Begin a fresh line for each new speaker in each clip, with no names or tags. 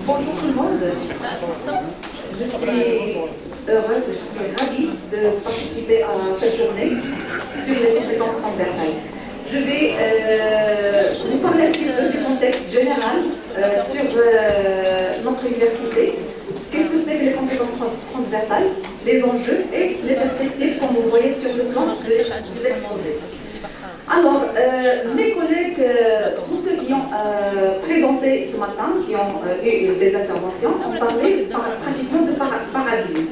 Bonjour tout le monde. Je suis heureuse, je suis ravie de participer à cette journée sur les compétences transversales. Je vais vous parler un petit peu du contexte général sur notre université. Qu'est-ce que c'est que les compétences transversales, les enjeux et les perspectives, comme vous voyez sur le plan de l'exposé. Alors, mes collègues, tous ceux qui ont présenté ce matin, qui ont eu des interventions, ont parlé pratiquement de paradigme.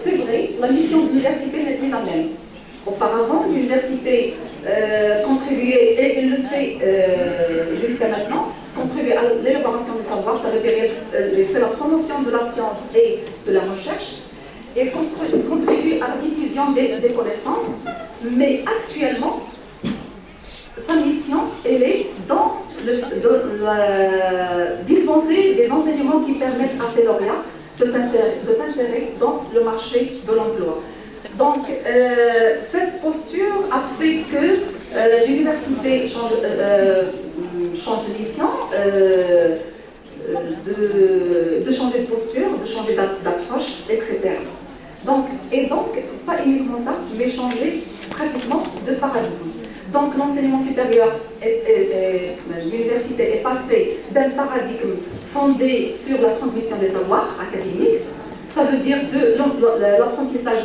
C'est vrai, la mission de l'université n'est plus la même. Auparavant, l'université contribuait, et elle le fait jusqu'à maintenant, contribuer à l'élaboration du savoir, ça veut dire fait la promotion de la science et de la recherche, et contribue à la diffusion des connaissances, mais actuellement, sa mission, elle est dispenser des enseignements qui permettent à ces lauréats de s'insérer dans le marché de l'emploi. Donc, cette posture a fait que l'université change de mission, de changer de posture, de changer d'approche, etc. Donc, pas uniquement ça, mais changer pratiquement de paradigme. Donc l'enseignement supérieur, l'université est passée d'un paradigme fondé sur la transmission des savoirs académiques, ça veut dire de l'apprentissage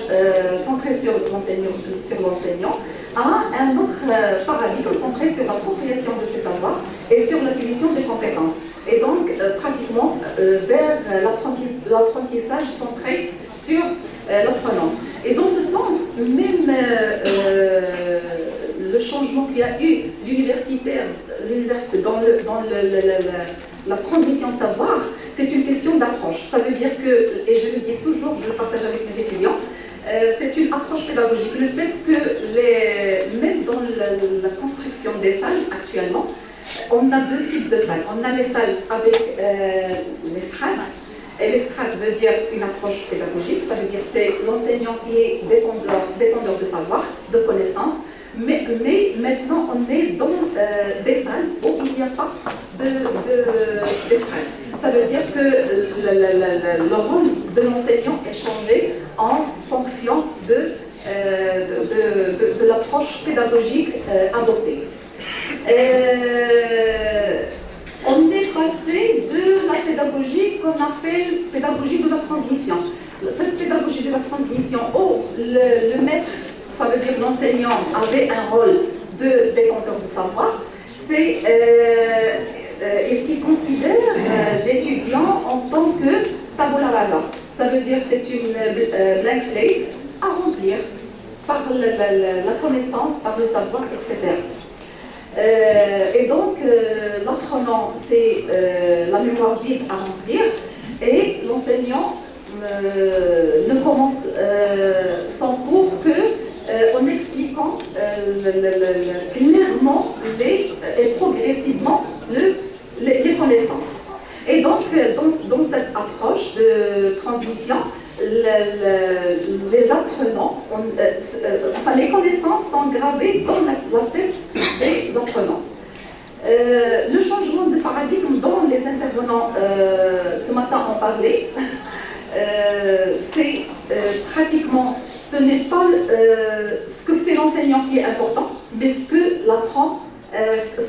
centré sur l'enseignant, à un autre paradigme centré sur l'appropriation de ces savoirs et sur l'acquisition des compétences. Et donc pratiquement vers l'apprentissage centré sur l'apprenant. Et dans ce sens, même le changement qu'il y a eu l'université dans la transmission de savoir, c'est une question d'approche. Ça veut dire que, et je le dis toujours, je le partage avec mes étudiants, c'est une approche pédagogique. Le fait que même dans la construction des salles actuellement, on a deux types de salles. On a les salles avec les strates. Et les strates veut dire une approche pédagogique, ça veut dire que c'est l'enseignant qui est détendeur de savoir, de connaissances. Mais maintenant, on est dans des salles où il n'y a pas d'estrade. Ça veut dire que le rôle de l'enseignant est changé en fonction de l'approche pédagogique adoptée. On est passé de la pédagogie qu'on appelle pédagogie de la transmission. Cette pédagogie de la transmission, où le maître, ça veut dire que l'enseignant avait un rôle de détenteur de savoir, c'est il considère l'étudiant en tant que tabula rasa. Ça veut dire que c'est une blank slate à remplir par la connaissance, par le savoir, etc. Et donc, l'apprenant, c'est la mémoire vide à remplir, et l'enseignant ne commence son cours en expliquant clairement et progressivement les connaissances. Et donc, dans cette approche de transmission, les apprenants, les connaissances sont gravées dans la tête des apprenants. Le changement de paradigme dont les intervenants ce matin ont parlé, c'est pratiquement, ce n'est pas ce que fait l'enseignant qui est important, mais ce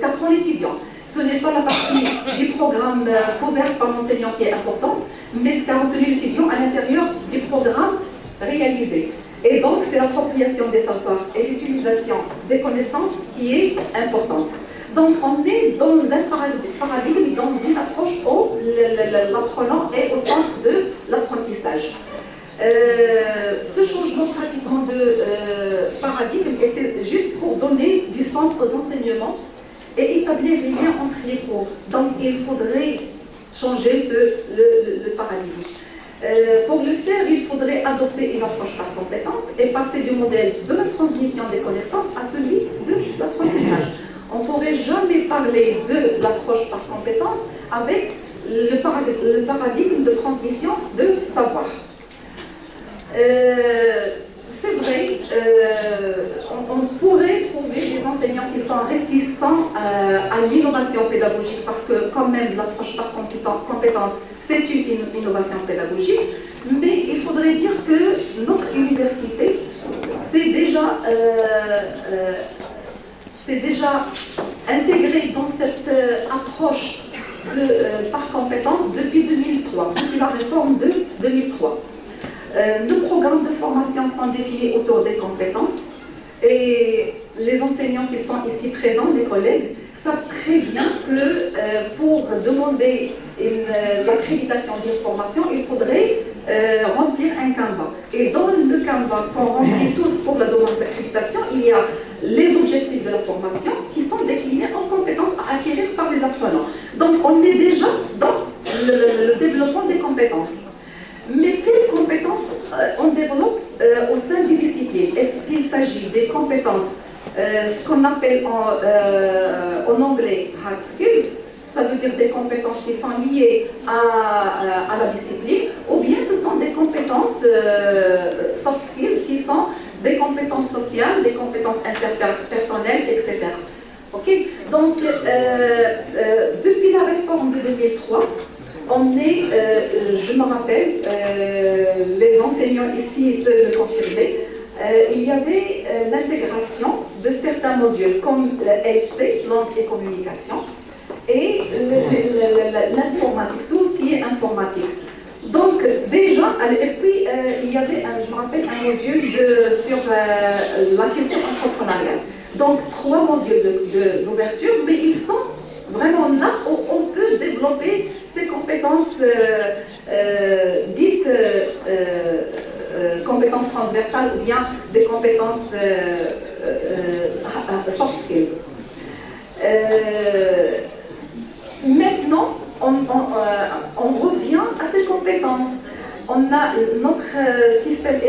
qu'apprend l'étudiant. Ce n'est pas la partie du programme couvert par l'enseignant qui est importante, mais ce qu'a retenu l'étudiant à l'intérieur du programme réalisé. Et donc, c'est l'appropriation des savoirs et l'utilisation des connaissances qui est importante. Donc, on est dans un paradigme, dans une approche où l'apprenant est au centre de l'apprentissage. Ce changement pratiquement de paradigme était juste pour donner du sens aux enseignements et établir les liens entre les cours. Donc il faudrait changer le paradigme. Pour le faire, il faudrait adopter une approche par compétence et passer du modèle de la transmission des connaissances à celui de l'apprentissage. On ne pourrait jamais parler de l'approche par compétence avec le paradigme de transmission de savoir. C'est vrai, on pourrait trouver des enseignants qui sont réticents sont à l'innovation pédagogique, parce que quand même l'approche par compétence, c'est une innovation pédagogique, mais il faudrait dire que notre université, c'est déjà intégré dans cette approche par compétence depuis 2003, depuis la réforme de 2003. Nos programmes de formation sont définis autour des compétences et les enseignants qui sont ici présents, les collègues, savent très bien que pour demander l'accréditation d'une formation, il faudrait remplir un canevas. Et dans le canevas qu'on remplit tous pour la demande d'accréditation, il y a les objectifs de la formation qui sont déclinés en compétences à acquérir par les apprenants. Donc on est déjà dans le développement des compétences. Mais quelles compétences on développe au sein des disciplines? Est-ce qu'il s'agit des compétences, ce qu'on appelle en anglais hard skills, ça veut dire des compétences qui sont liées à la discipline, ou bien ce sont des compétences soft skills qui sont des compétences sociales, des compétences interpersonnelles, etc. Okay? Donc, depuis la réforme de 2003, on est, je me rappelle, les enseignants ici peuvent le confirmer, il y avait l'intégration de certains modules comme LC, langue et communication, et l'informatique, tout ce qui est informatique. Donc déjà, et puis il y avait, je me rappelle, un module sur la culture entrepreneuriale. Donc 3 modules d'ouverture, mais ils sont vraiment là où on peut développer ces compétences dites compétences transversales ou bien des compétences soft skills. Maintenant, on revient à ces compétences. Notre système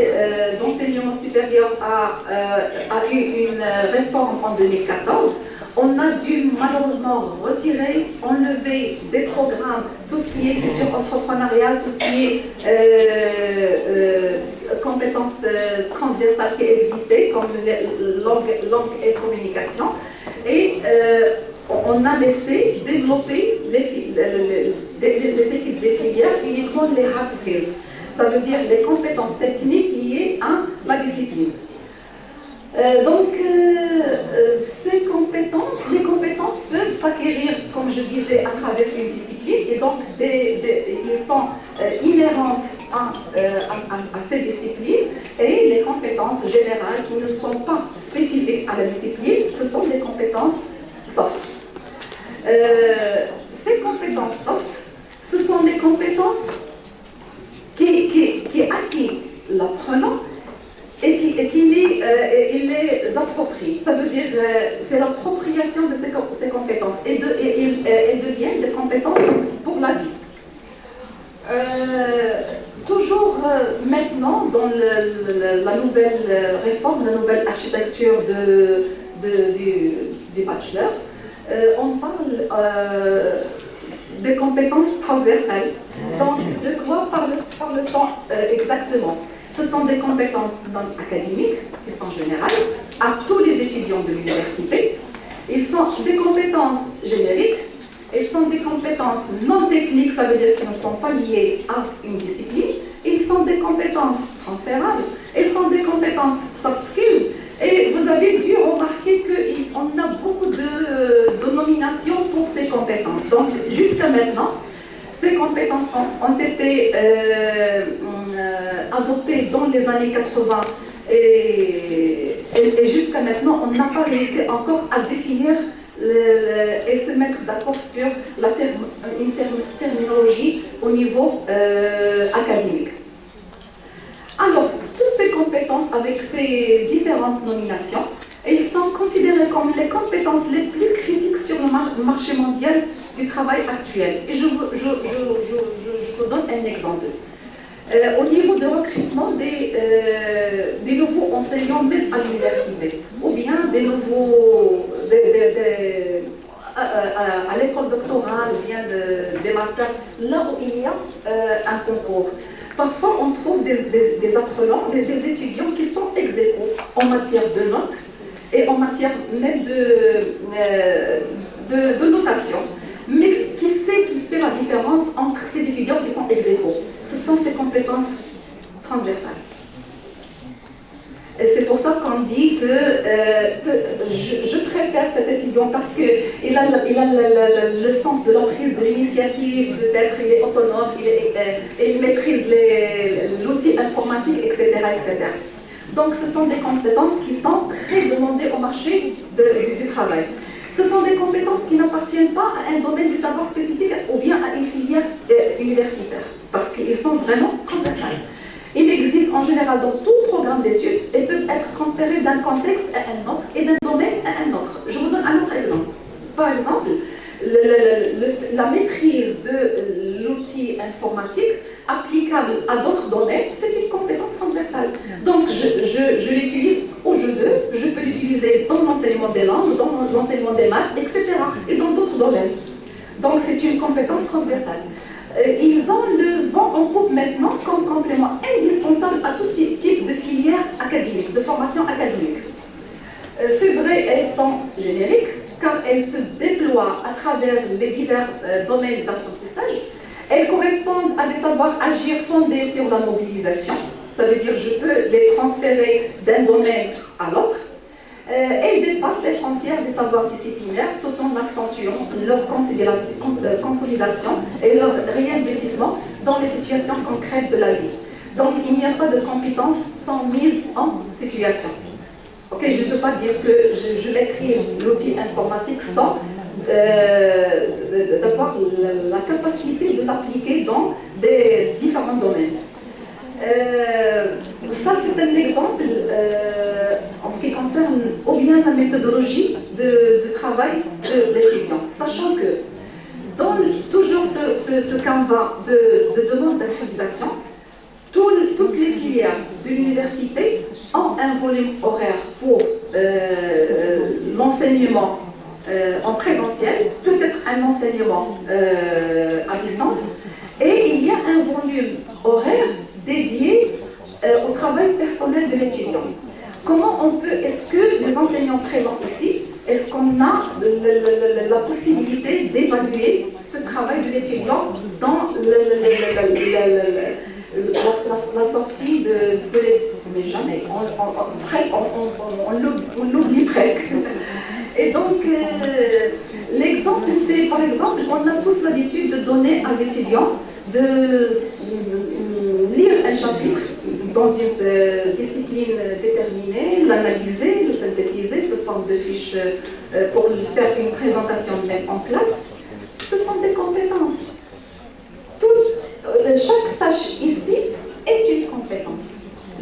d'enseignement supérieur a eu une réforme en 2014. On a dû malheureusement retirer, enlever des programmes, tout ce qui est culture entrepreneuriale, tout ce qui est compétences transversales qui existaient, comme langue et communication. Et on a laissé développer les équipes des filières uniquement les hard skills. Ça veut dire les compétences techniques liées à la discipline. Donc, les compétences peuvent s'acquérir, comme je disais, à travers une discipline, et donc ils sont inhérentes à ces disciplines, et les compétences générales qui ne sont pas spécifiques à la discipline, ce sont des compétences soft. Ces compétences soft, ce sont des compétences qui acquiert l'apprenant et qu'il les approprie. Ça veut dire c'est l'appropriation de ces compétences et elles deviennent des compétences pour la vie. Toujours maintenant, dans la nouvelle réforme, la nouvelle architecture du bachelor, on parle des compétences transversales. Donc, de quoi parle-t-on exactement? Ce sont des compétences non académiques, qui sont générales, à tous les étudiants de l'université. Ils sont des compétences génériques, ils sont des compétences non techniques, ça veut dire qu'elles ne sont pas liées à une discipline. Ils sont des compétences transférables, ils sont des compétences soft skills. Et vous avez dû remarquer qu'on a beaucoup de nominations pour ces compétences. Donc, jusqu'à maintenant, ces compétences ont été adoptées dans les années 80 et jusqu'à maintenant, on n'a pas réussi encore à définir et se mettre d'accord sur une terminologie au niveau académique. Alors, toutes ces compétences avec ces différentes nominations, elles sont considérées comme les compétences les plus critiques sur le marché mondial du travail actuel. Et je vous donne un exemple. Au niveau de recrutement des nouveaux enseignants, même à l'université, ou bien des nouveaux, à l'école doctorale, ou bien des masters, là où il y a un concours. Parfois, on trouve des apprenants, des étudiants qui sont ex aequo en matière de notes et en matière même de notation. Mais ce qui fait la différence entre ces étudiants qui sont ex aequo, ce sont ces compétences transversales. Et c'est pour ça qu'on dit que je préfère cet étudiant parce qu'il a le sens de la prise de l'initiative, peut-être il est autonome, il maîtrise l'outil informatique, etc., etc. Donc ce sont des compétences qui sont très demandées au marché du travail. Ce sont des compétences qui n'appartiennent pas à un domaine du savoir spécifique ou bien à une filière universitaire, parce qu'ils sont vraiment transversales. Il existe en général dans tout programme d'études et peuvent être transférés d'un contexte à un autre et d'un domaine à un autre. Je vous donne un autre exemple. Par exemple, la maîtrise de l'outil informatique applicable à d'autres domaines, c'est une compétence transversale. Donc, je l'utilise où je veux, je peux l'utiliser dans l'enseignement des langues, dans l'enseignement des maths, etc. et dans d'autres domaines. Donc, c'est une compétence transversale. Ils ont le vent en poupe maintenant comme complément indispensable à tout type de filière académique, de formation académique. C'est vrai, elles sont génériques, car elles se déploient à travers les divers domaines d'apprentissage. Elles correspondent à des savoirs agir fondés sur la mobilisation. Ça veut dire que je peux les transférer d'un domaine à l'autre. Elles dépassent les frontières des savoirs disciplinaires tout en accentuant leur consolidation et leur réinvestissement dans les situations concrètes de la vie. Donc, il n'y a pas de compétences sans mise en situation. Ok, je ne peux pas dire que je maîtrise l'outil informatique sans d'avoir la capacité de l'appliquer dans des différents domaines. Ça, c'est un exemple en ce qui concerne ou bien la méthodologie de travail de l'étudiant, sachant que dans toujours ce canevas de demande d'accréditation, toutes les filières de l'université ont un volume horaire pour l'enseignement en présentiel, peut-être un enseignement à distance, et il y a un volume horaire dédié au travail personnel de l'étudiant. Comment on peut, est-ce que les enseignants présents ici, est-ce qu'on a la possibilité d'évaluer ce travail de l'étudiant dans la sortie de mais jamais, on l'oublie presque. Et donc, l'exemple, c'est par exemple, on a tous l'habitude de donner à l'étudiant de lire un chapitre dans une discipline déterminée, l'analyser, le synthétiser sous forme de fiche pour faire une présentation même en classe. Ce sont des compétences. Chaque tâche ici est une compétence.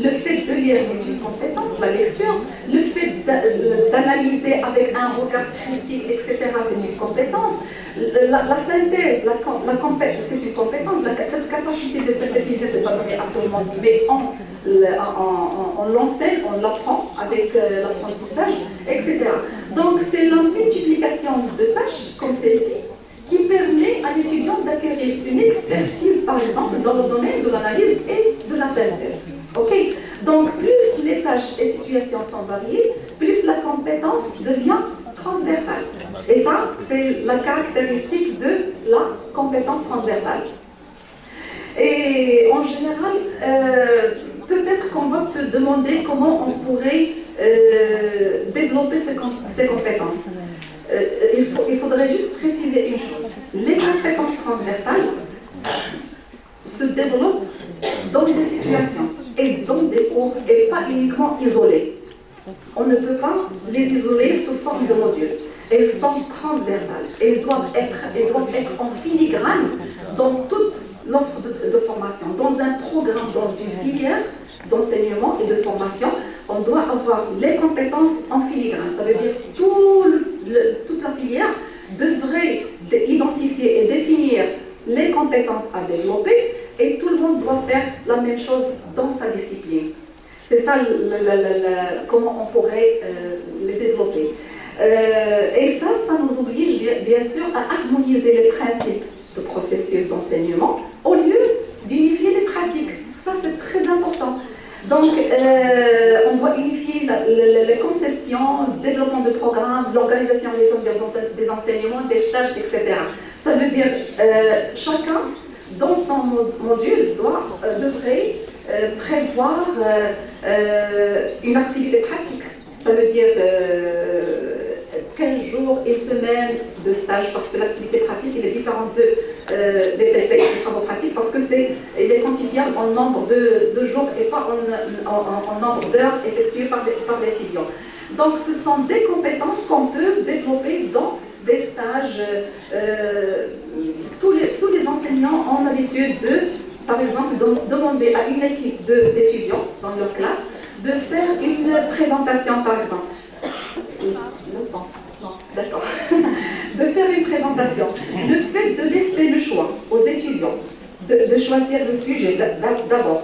Le fait de lire est une compétence, la lecture, le fait d'analyser avec un regard critique, etc., c'est une compétence. La synthèse, c'est une compétence. Cette capacité de synthétiser, c'est pas donné à tout le monde, mais on l'enseigne, on l'apprend avec l'apprentissage, etc. Donc, c'est la multiplication de tâches comme celle-ci qui permet à l'étudiant d'acquérir une expertise, par exemple, dans le domaine de l'analyse et de la synthèse. Ok? Donc, plus les tâches et situations sont variées, plus la compétence devient transversale. Et ça, c'est la caractéristique de la compétence transversale. Et en général, peut-être qu'on va se demander comment on pourrait développer ces compétences. Il faudrait juste préciser une chose. Les compétences transversales se développent dans des situations et dans des cours et pas uniquement isolées. On ne peut pas les isoler sous forme de modules. Elles sont transversales. Elles doivent être en filigrane dans toute l'offre de formation. Dans un programme, dans une filière d'enseignement et de formation, on doit avoir les compétences en filigrane. Ça veut dire toute la filière devrait identifier et définir les compétences à développer et tout le monde doit faire la même chose dans sa discipline. C'est ça comment on pourrait les développer. Et ça nous oblige bien sûr à harmoniser les principes de processus d'enseignement au lieu d'unifier les pratiques. Ça, c'est très important. Donc, on doit unifier les conceptions programme, de l'organisation des enseignements, des stages, etc. Ça veut dire chacun, dans son module, devrait prévoir une activité pratique. Ça veut dire 15 jours et semaines de stage, parce que l'activité pratique elle est différente des TP, des travaux pratiques, parce que il est quantifiable en nombre de jours et pas en nombre d'heures effectuées par l'étudiant. Donc ce sont des compétences qu'on peut développer dans des stages. Tous les enseignants ont l'habitude par exemple, demander à une équipe d'étudiants dans leur classe de faire une présentation, par exemple. Non, d'accord. De faire une présentation. Le fait de laisser le choix aux étudiants de choisir le sujet d'abord,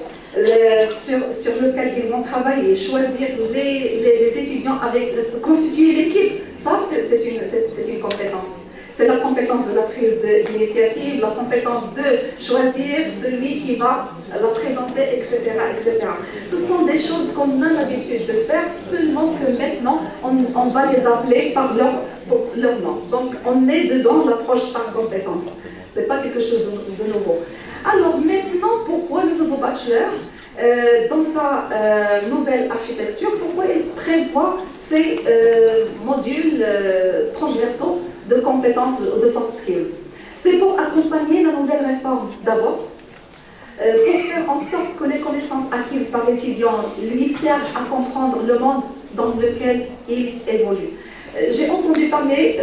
sur lequel ils vont travailler, choisir les étudiants, constituer l'équipe, ça c'est une compétence. C'est la compétence de la prise d'initiative, la compétence de choisir celui qui va la présenter, etc., etc. Ce sont des choses qu'on a l'habitude de faire, seulement que maintenant, on va les appeler par leur nom. Donc, on est dedans l'approche par compétence. Ce n'est pas quelque chose de nouveau. Alors, maintenant, pourquoi le nouveau bachelor, dans sa nouvelle architecture, pourquoi il prévoit ces modules transversaux de compétences de soft skills? C'est pour accompagner la nouvelle réforme d'abord, pour faire en sorte que les connaissances acquises par l'étudiant lui servent à comprendre le monde dans lequel il évolue. J'ai entendu parler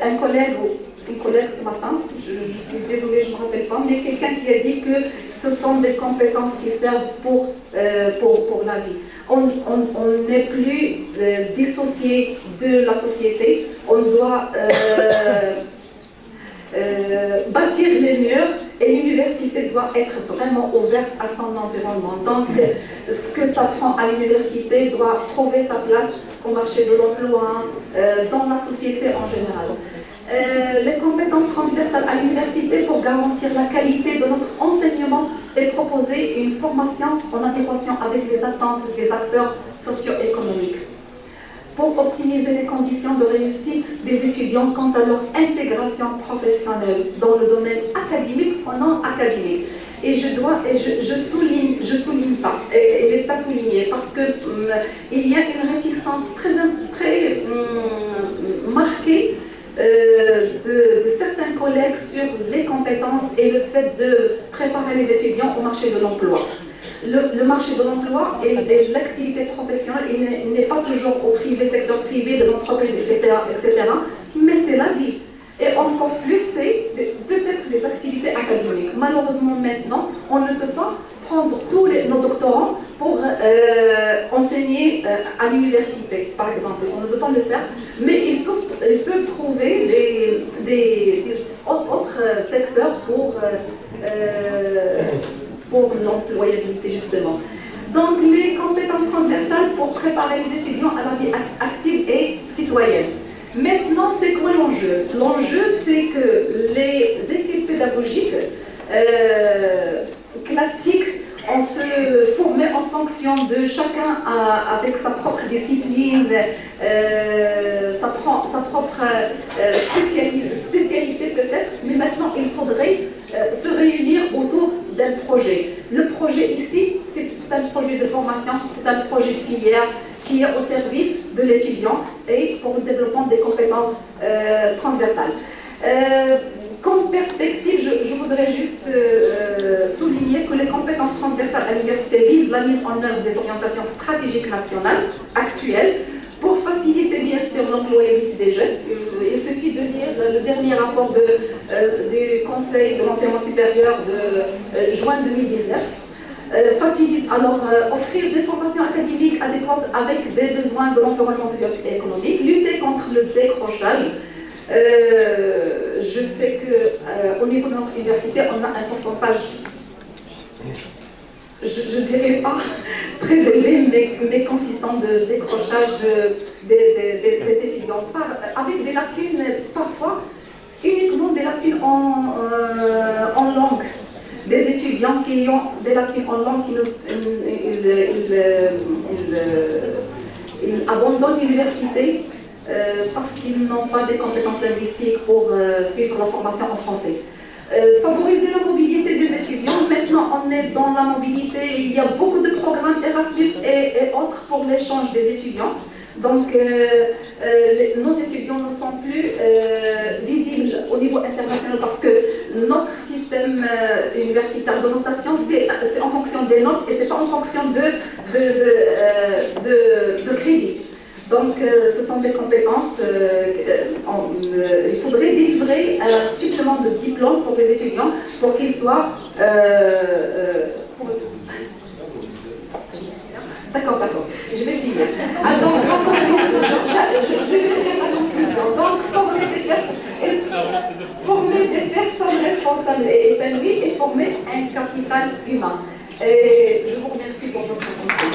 un collègue ou une collègue ce matin, je suis désolée, je ne me rappelle pas, mais quelqu'un qui a dit que ce sont des compétences qui servent pour la vie. On n'est plus dissocié de la société, on doit bâtir les murs et l'université doit être vraiment ouverte à son environnement. Donc, ce que ça prend à l'université doit trouver sa place au marché de l'emploi, dans la société en général. Les compétences transversales à l'université pour garantir la qualité de notre enseignement et proposer une formation en adéquation avec les attentes des acteurs socio-économiques. Pour optimiser les conditions de réussite des étudiants quant à leur intégration professionnelle dans le domaine académique ou non académique. Et je souligne ça, et elle n'est pas soulignée, parce qu'il y a une réticence très marquée de certains collègues sur les compétences et le fait de préparer les étudiants au marché de l'emploi. Le marché de l'emploi et l'activité professionnelle, il n'est pas toujours au privé, secteur privé, des entreprises, etc., mais c'est la vie. Et encore plus, c'est peut-être les activités académiques. Malheureusement, maintenant, on ne peut pas prendre tous nos doctorants pour enseigner à l'université, par exemple. On ne peut pas le faire, mais ils peuvent trouver des autres secteurs pour l'employabilité, justement. Donc, les compétences transversales pour préparer les étudiants à la vie active et citoyenne. Maintenant, c'est quoi l'enjeu? L'enjeu, c'est que les équipes pédagogiques classiques, on se formait en fonction de chacun avec sa propre discipline, sa propre spécialité peut-être, mais maintenant il faudrait se réunir autour d'un projet. Le projet ici, c'est un projet de formation, c'est un projet de filière qui est au service de l'étudiant et pour le développement des compétences transversales. Comme perspective, je voudrais juste souligner que les compétences transversales à l'université visent la mise en œuvre des orientations stratégiques nationales actuelles pour faciliter bien sûr l'employabilité des jeunes. Il suffit de lire le dernier rapport du Conseil de l'enseignement supérieur de juin 2019. Offrir des formations académiques adéquates avec des besoins de l'environnement socio-économique, lutter contre le décrochage. Je sais qu'au niveau de notre université, on a un pourcentage, je ne dirais pas très élevé, mais consistant de décrochage des étudiants, avec des lacunes parfois, uniquement des lacunes en langue. Des étudiants qui ont des lacunes en langue, ils abandonnent l'université parce qu'ils n'ont pas des compétences linguistiques pour suivre la formation en français. Favoriser la mobilité des étudiants. Maintenant, on est dans la mobilité, il y a beaucoup de programmes Erasmus et autres pour l'échange des étudiants. Donc, nos étudiants ne sont plus visibles au niveau international parce que notre système universitaire de notation, c'est en fonction des notes et c'est pas en fonction de crédit. Donc, ce sont des compétences. Il faudrait délivrer un supplément de diplôme pour les étudiants pour qu'ils soient. D'accord. Je vais finir. Alors, je vais finir la conclusion. Donc, former des personnes responsables et épanouies et former un capital humain. Et je vous remercie pour votre attention.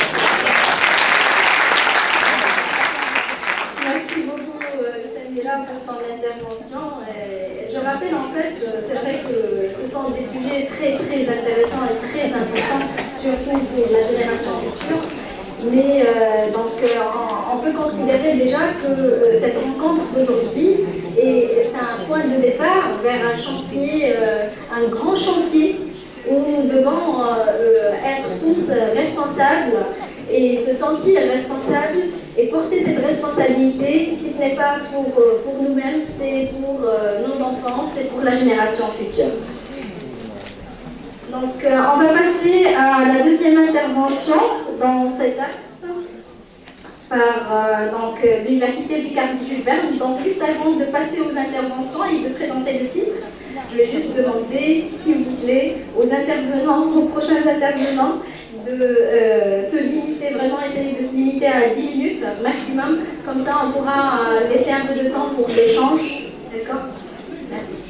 Merci beaucoup, Samira, pour ton intervention. Je rappelle, en fait, c'est vrai que ce sont des sujets très, très intéressants et très importants, surtout pour la génération future. Mais on peut considérer déjà que cette rencontre d'aujourd'hui est un point de départ vers un chantier, un grand chantier où nous devons être tous responsables et se sentir responsables et porter cette responsabilité, si ce n'est pas pour nous-mêmes, c'est pour nos enfants, c'est pour la génération future. Donc, on va passer à la deuxième intervention dans cet axe par l'Université Picardie-Jules Verne. Donc, juste avant de passer aux interventions et de présenter le titre, je vais juste demander, s'il vous plaît, aux prochains intervenants, de se limiter, vraiment essayer de se limiter à 10 minutes maximum. Comme ça, on pourra laisser un peu de temps pour l'échange. D'accord ? Merci.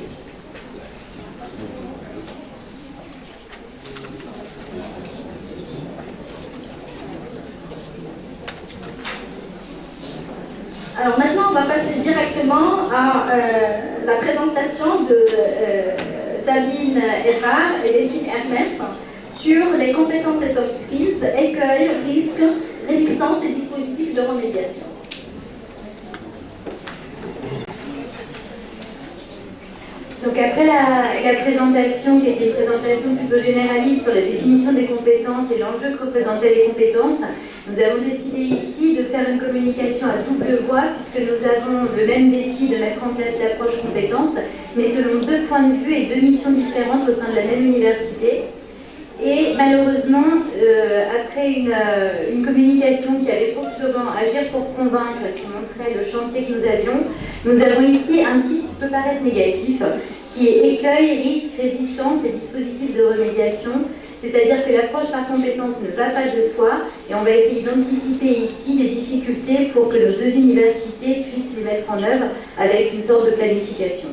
Alors maintenant, on va passer directement à la présentation de Sabine Erard et Lévin Hermès sur les compétences et soft skills, écueils, risques, résistance et dispositifs de remédiation.
Donc après la présentation, qui était une présentation plutôt généraliste sur la définition des compétences et l'enjeu que représentaient les compétences, nous avons décidé ici de faire une communication à double voie, puisque nous avons le même défi de mettre en place l'approche compétences, mais selon deux points de vue et deux missions différentes au sein de la même université. Et malheureusement, après une communication qui avait pour slogan « Agir pour convaincre », qui montrait le chantier que nous avons ici un titre qui peut paraître négatif, qui est « Écueils, risques, résistance et dispositifs de remédiation ». C'est-à-dire que l'approche par compétence ne va pas de soi, et on va essayer d'anticiper ici les difficultés pour que nos deux universités puissent les mettre en œuvre avec une sorte de planification.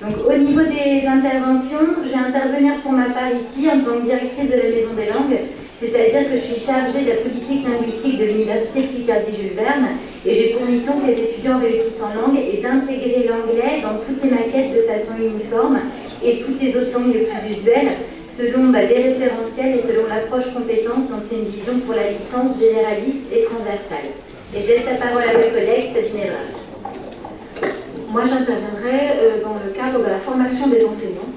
Donc, au niveau des interventions, je vais intervenir pour ma part ici en tant que directrice de la Maison des Langues, c'est-à-dire que je suis chargée de la politique linguistique de l'Université Picardie-Jules Verne et j'ai pour mission que les étudiants réussissent en langue et d'intégrer l'anglais dans toutes les maquettes de façon uniforme et toutes les autres langues les plus usuelles selon des référentiels et selon l'approche compétence, donc c'est une vision pour la licence généraliste et transversale. Et je laisse la parole à mes collègues, Sabine Erard.
Moi, j'interviendrai dans le cadre de la formation des enseignants,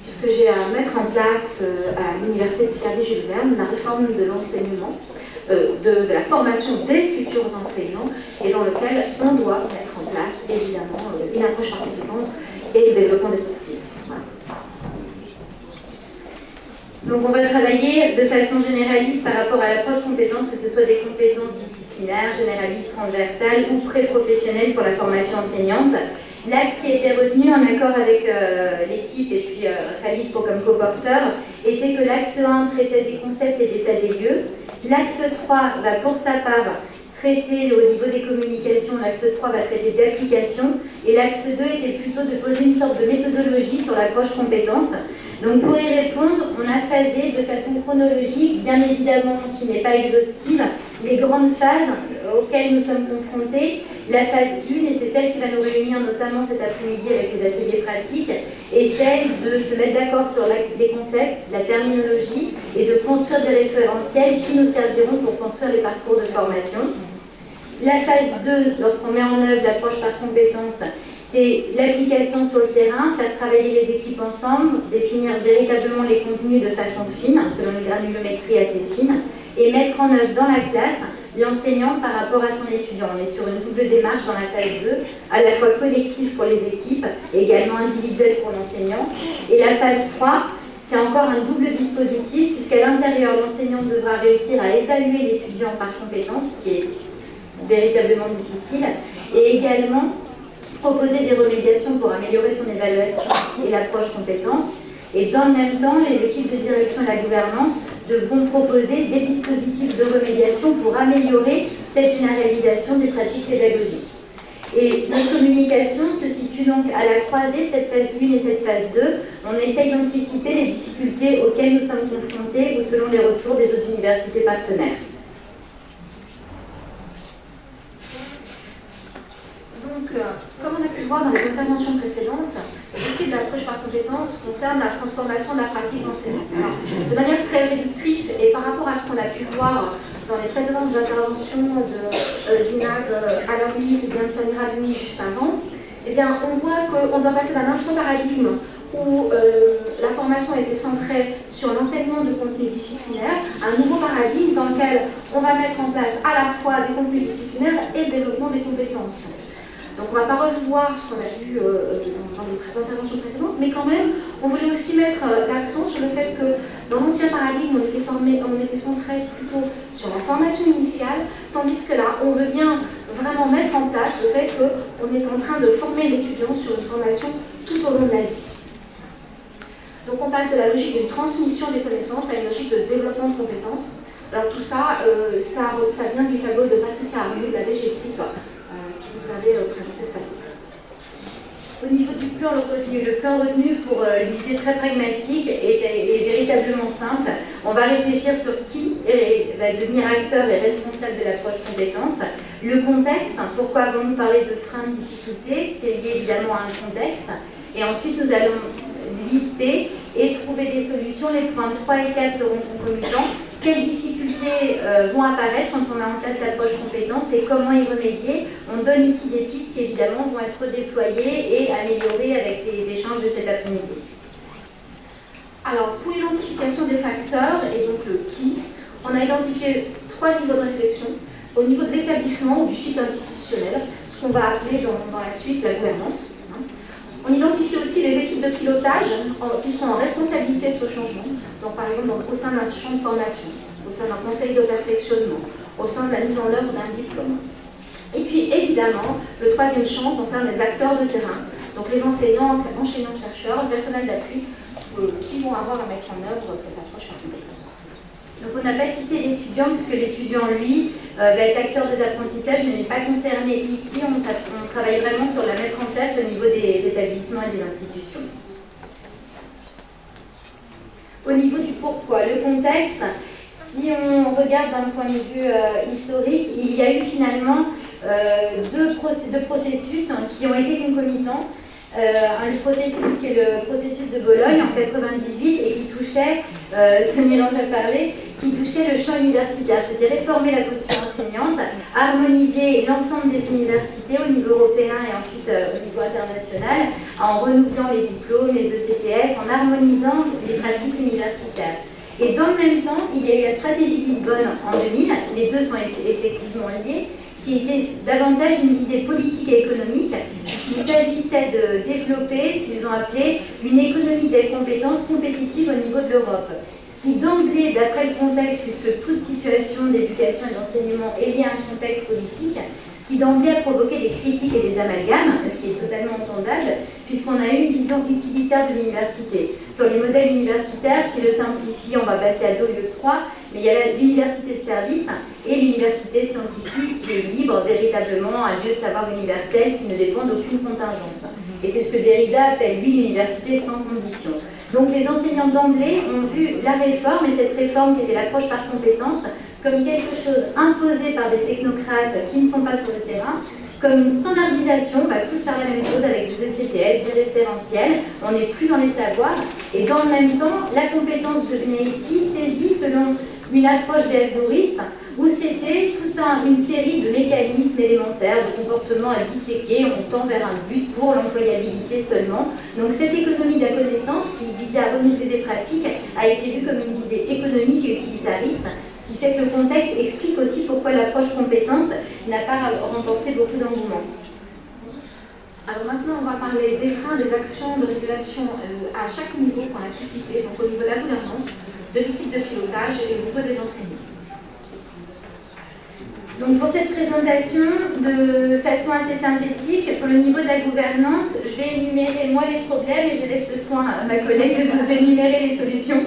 puisque j'ai à mettre en place à l'Université de Picardie-Jules Verne la réforme de l'enseignement, de la formation des futurs enseignants, et dans lequel on doit mettre en place, évidemment, une approche par compétences et le développement des soft skills. Voilà.
Donc on va travailler de façon généraliste par rapport à l'approche compétences, que ce soit des compétences disciplinaires, généralistes, transversales ou pré-professionnelles pour la formation enseignante. L'axe qui a été retenu en accord avec l'équipe et puis Khalid comme co-porteur était que l'axe 1 traitait des concepts et d'état des lieux. L'axe 3 va pour sa part traiter au niveau des communications, l'axe 3 va traiter d'application et l'axe 2 était plutôt de poser une sorte de méthodologie sur l'approche compétences. Donc pour y répondre, on a phasé de façon chronologique, bien évidemment qui n'est pas exhaustive, les grandes phases auxquelles nous sommes confrontés. La phase 1, et c'est celle qui va nous réunir notamment cet après-midi avec les ateliers pratiques, est celle de se mettre d'accord sur les concepts, la terminologie, et de construire des référentiels qui nous serviront pour construire les parcours de formation. La phase 2, lorsqu'on met en œuvre l'approche par compétences, c'est l'application sur le terrain, faire travailler les équipes ensemble, définir véritablement les contenus de façon fine, selon une granulométrie assez fine, et mettre en œuvre dans la classe l'enseignant par rapport à son étudiant. On est sur une double démarche dans la phase 2, à la fois collective pour les équipes, et également individuelle pour l'enseignant. Et la phase 3, c'est encore un double dispositif, puisqu'à l'intérieur, l'enseignant devra réussir à évaluer l'étudiant par compétence, ce qui est véritablement difficile, et également proposer des remédiations pour améliorer son évaluation et l'approche compétence. Et dans le même temps, les équipes de direction et la gouvernance devront proposer des dispositifs de remédiation pour améliorer cette généralisation des pratiques pédagogiques. Et notre communication se situe donc à la croisée de cette phase 1 et cette phase 2. On essaye d'anticiper les difficultés auxquelles nous sommes confrontés ou selon les retours des autres universités partenaires.
Donc, comme on a pu le voir dans les interventions précédentes, l'idée de l'approche par compétences concerne la transformation de la pratique enseignante. De manière très réductrice et par rapport à ce qu'on a pu voir dans les précédentes interventions de Zinab Alaoui ou bien de Samira Dumi juste avant, eh bien, on voit qu'on doit passer d'un ancien paradigme où la formation était centrée sur l'enseignement de contenus disciplinaires, à un nouveau paradigme dans lequel on va mettre en place à la fois des contenus disciplinaires et le développement des compétences. Donc on ne va pas revoir ce qu'on a vu dans les interventions précédentes, mais quand même, on voulait aussi mettre l'accent sur le fait que dans l'ancien paradigme, on était centré plutôt sur la formation initiale, tandis que là, on veut bien vraiment mettre en place le fait qu'on est en train de former l'étudiant sur une formation tout au long de la vie. Donc on passe de la logique d'une transmission des connaissances à une logique de développement de compétences. Alors tout ça, ça vient du tableau de Patricia Arnoux, de la DGCIP, qui vous avait présenté ça.
Au niveau du plan retenu, le plan retenu pour une visée très pragmatique est véritablement simple. On va réfléchir sur qui va devenir acteur et responsable de l'approche compétence. Le contexte, pourquoi avons-nous parlé de freins, de difficultés, c'est lié évidemment à un contexte. Et ensuite, nous allons lister et trouver des solutions. Les points 3 et 4 seront concomitants. Quelles difficultés vont apparaître quand on met en place l'approche compétence et comment y remédier? On donne ici des pistes qui évidemment vont être déployées et améliorées avec les échanges de cet après-midi.
Alors, pour l'identification des facteurs et donc le qui, on a identifié 3 niveaux de réflexion. Au niveau de l'établissement ou du site institutionnel, ce qu'on va appeler dans la suite la gouvernance. On identifie aussi les équipes de pilotage qui sont en responsabilité de ce changement. Donc par exemple au sein d'un champ de formation, au sein d'un conseil de perfectionnement, au sein de la mise en œuvre d'un diplôme. Et puis évidemment, le troisième champ concerne les acteurs de terrain, donc les enseignants, enseignants-chercheurs, le personnel d'appui qui vont avoir à mettre en œuvre cette approche par compétence.
Donc on n'a pas cité l'étudiant, puisque l'étudiant, lui, va être acteur des apprentissages, mais n'est pas concerné ici. On travaille vraiment sur la mettre en place au niveau des établissements et des institutions. Au niveau du pourquoi, le contexte, si on regarde d'un point de vue historique, il y a eu finalement deux processus qui ont été concomitants. Le processus qui est le processus de Bologne en 98 et qui touchait, ce mélange à parler, qui touchait le champ universitaire. C'était réformer la posture enseignante, harmoniser l'ensemble des universités au niveau européen et ensuite au niveau international, en renouvelant les diplômes, les ECTS, en harmonisant les pratiques universitaires. Et dans le même temps, il y a eu la stratégie de Lisbonne en 2000, les deux sont effectivement liés, qui était davantage une visée politique et économique. Il s'agissait de développer ce qu'ils ont appelé une économie des compétences compétitive au niveau de l'Europe. Ce qui d'emblée, d'après le contexte, puisque toute situation d'éducation et d'enseignement est liée à un contexte politique, ce qui d'emblée a provoqué des critiques et des amalgames, ce qui est totalement entendable, puisqu'on a eu une vision utilitaire de l'université. Sur les modèles universitaires, si je simplifie, on va passer à 2 au lieu de 3, mais il y a l'université de service et l'université scientifique qui est libre, véritablement un lieu de savoir universel qui ne dépend d'aucune contingence. Et c'est ce que Derrida appelle, lui, l'université sans condition. Donc les enseignants d'emblée ont vu la réforme, et cette réforme qui était l'approche par compétence, comme quelque chose imposé par des technocrates qui ne sont pas sur le terrain, comme une standardisation, on va tous faire la même chose avec des ECTS, des référentiels, on n'est plus dans les savoirs, et dans le même temps, la compétence devenait ici saisie selon une approche behavioriste, où c'était toute une série de mécanismes élémentaires, de comportements à disséquer, on tend vers un but pour l'employabilité seulement. Donc cette économie de la connaissance, qui visait à renouveler des pratiques, a été vue comme une visée économique et utilitariste, ce qui fait que le contexte explique aussi pourquoi l'approche compétence n'a pas remporté beaucoup d'engouement.
Alors maintenant, on va parler des freins, des actions de régulation à chaque niveau qu'on a pu citer, donc au niveau de la gouvernance, de l'équipe de pilotage et au niveau des enseignants.
Donc pour cette présentation, de façon assez synthétique, pour le niveau de la gouvernance, je vais énumérer moi les problèmes et je laisse le soin à ma collègue de vous énumérer les solutions.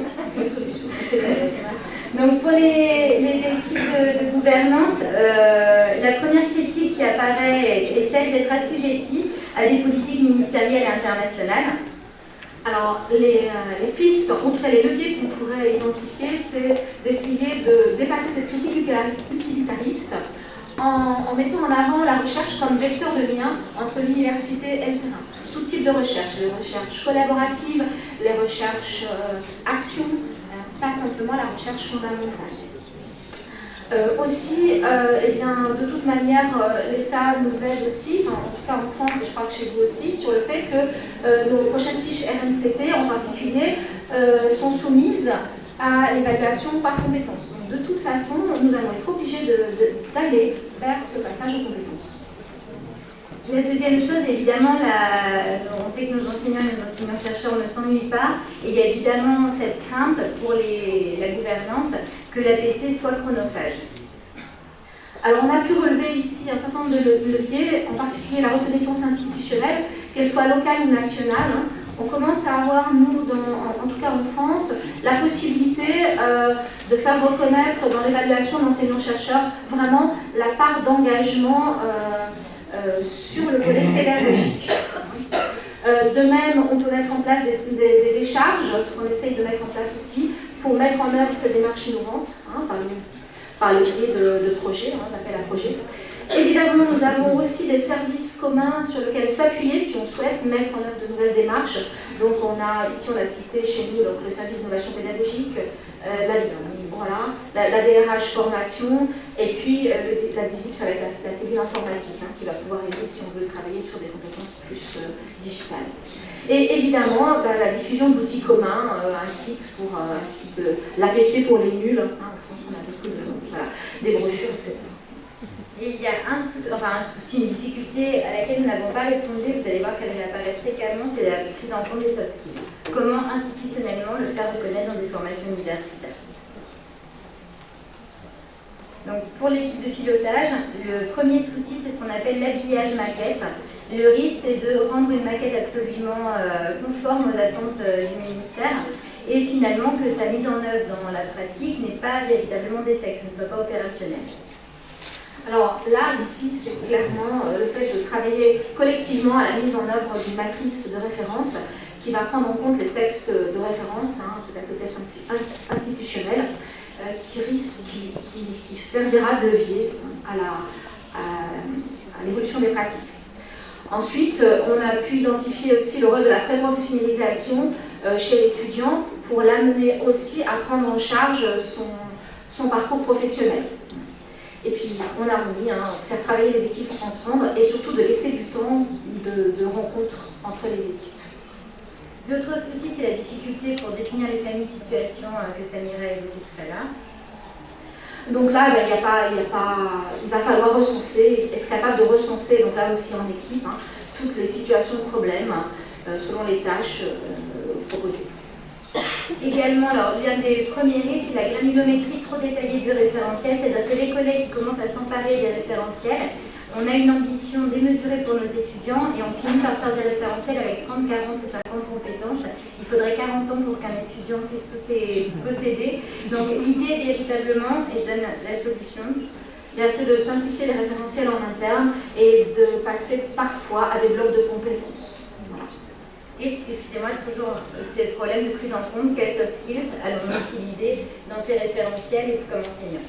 Donc pour les équipes de gouvernance, la première critique qui apparaît est celle d'être assujettie à des politiques ministérielles et internationales.
Alors, les pistes, en tout cas les leviers qu'on pourrait identifier, c'est d'essayer de dépasser cette critique utilitariste en mettant en avant la recherche comme vecteur de lien entre l'université et le terrain. Tout type de recherche, les recherches collaboratives, les recherches actions, pas simplement la recherche fondamentale. Eh bien, de toute manière, l'État nous aide aussi, en tout cas en France et je crois que chez vous aussi, sur le fait que nos prochaines fiches RNCP en particulier sont soumises à l'évaluation par compétences. Donc, de toute façon, nous allons être obligés d'aller vers ce passage aux compétences.
La deuxième chose, évidemment, on sait que nos enseignants et nos enseignants-chercheurs ne s'ennuient pas, et il y a évidemment cette crainte pour la gouvernance que l'APC soit chronophage.
Alors on a pu relever ici un certain nombre de leviers, en particulier la reconnaissance institutionnelle, qu'elle soit locale ou nationale. On commence à avoir, nous, en tout cas en France, la possibilité de faire reconnaître dans l'évaluation d'enseignants-chercheurs vraiment la part d'engagement sur le volet pédagogique. De même, on peut mettre en place des décharges, ce qu'on essaye de mettre en place aussi, pour mettre en œuvre ces démarches innovantes, par le biais de projets, d'appel à projets. Évidemment, nous avons aussi des services communs sur lesquels s'appuyer si on souhaite mettre en œuvre de nouvelles démarches. Donc ici on a cité chez nous donc, le service d'innovation pédagogique, la DRH formation, et puis la DISIP, ça va être la cellule informatique qui va pouvoir aider si on veut travailler sur des compétences plus digitales. Et évidemment, la diffusion d'outils communs, un kit pour l'APC pour les nuls, en France on a beaucoup des brochures, etc.
Et il y a un souci, une difficulté à laquelle nous n'avons pas répondu, vous allez voir qu'elle réapparaît fréquemment, c'est la prise en compte des soft skills. Comment institutionnellement le faire reconnaître dans des formations universitaires. Donc pour l'équipe de pilotage, le premier souci c'est ce qu'on appelle l'habillage maquette. Le risque c'est de rendre une maquette absolument conforme aux attentes du ministère et finalement que sa mise en œuvre dans la pratique n'ait pas véritablement d'effet, que ce ne soit pas opérationnel.
Alors là, ici, c'est clairement le fait de travailler collectivement à la mise en œuvre d'une matrice de référence qui va prendre en compte les textes de référence, tout à fait textes institutionnels, qui servira de levier à l'évolution des pratiques. Ensuite, on a pu identifier aussi le rôle de la pré-professionnalisation chez l'étudiant pour l'amener aussi à prendre en charge son parcours professionnel. Et puis, on a voulu faire travailler les équipes ensemble et surtout de laisser du temps de rencontre entre les équipes.
L'autre souci, c'est la difficulté pour définir les familles de situation que Samira a évoqué tout à l'heure.
Donc là, il va falloir recenser, être capable de recenser, donc là aussi en équipe, toutes les situations de problème selon les tâches proposées.
Également, alors l'un des premiers risques, c'est la granulométrie trop détaillée du référentiel, c'est-à-dire que les collègues commencent à s'emparer des référentiels. On a une ambition démesurée pour nos étudiants et on finit par faire des référentiels avec 30, 40 ou 50 compétences. Il faudrait 40 ans pour qu'un étudiant puisse tout posséder. Donc l'idée véritablement, et je donne la solution, c'est de simplifier les référentiels en interne et de passer parfois à des blocs de compétences. Voilà. Et, excusez-moi, toujours c'est le problème de prise en compte, quels soft skills allons-nous utiliser dans ces référentiels et comme enseignants.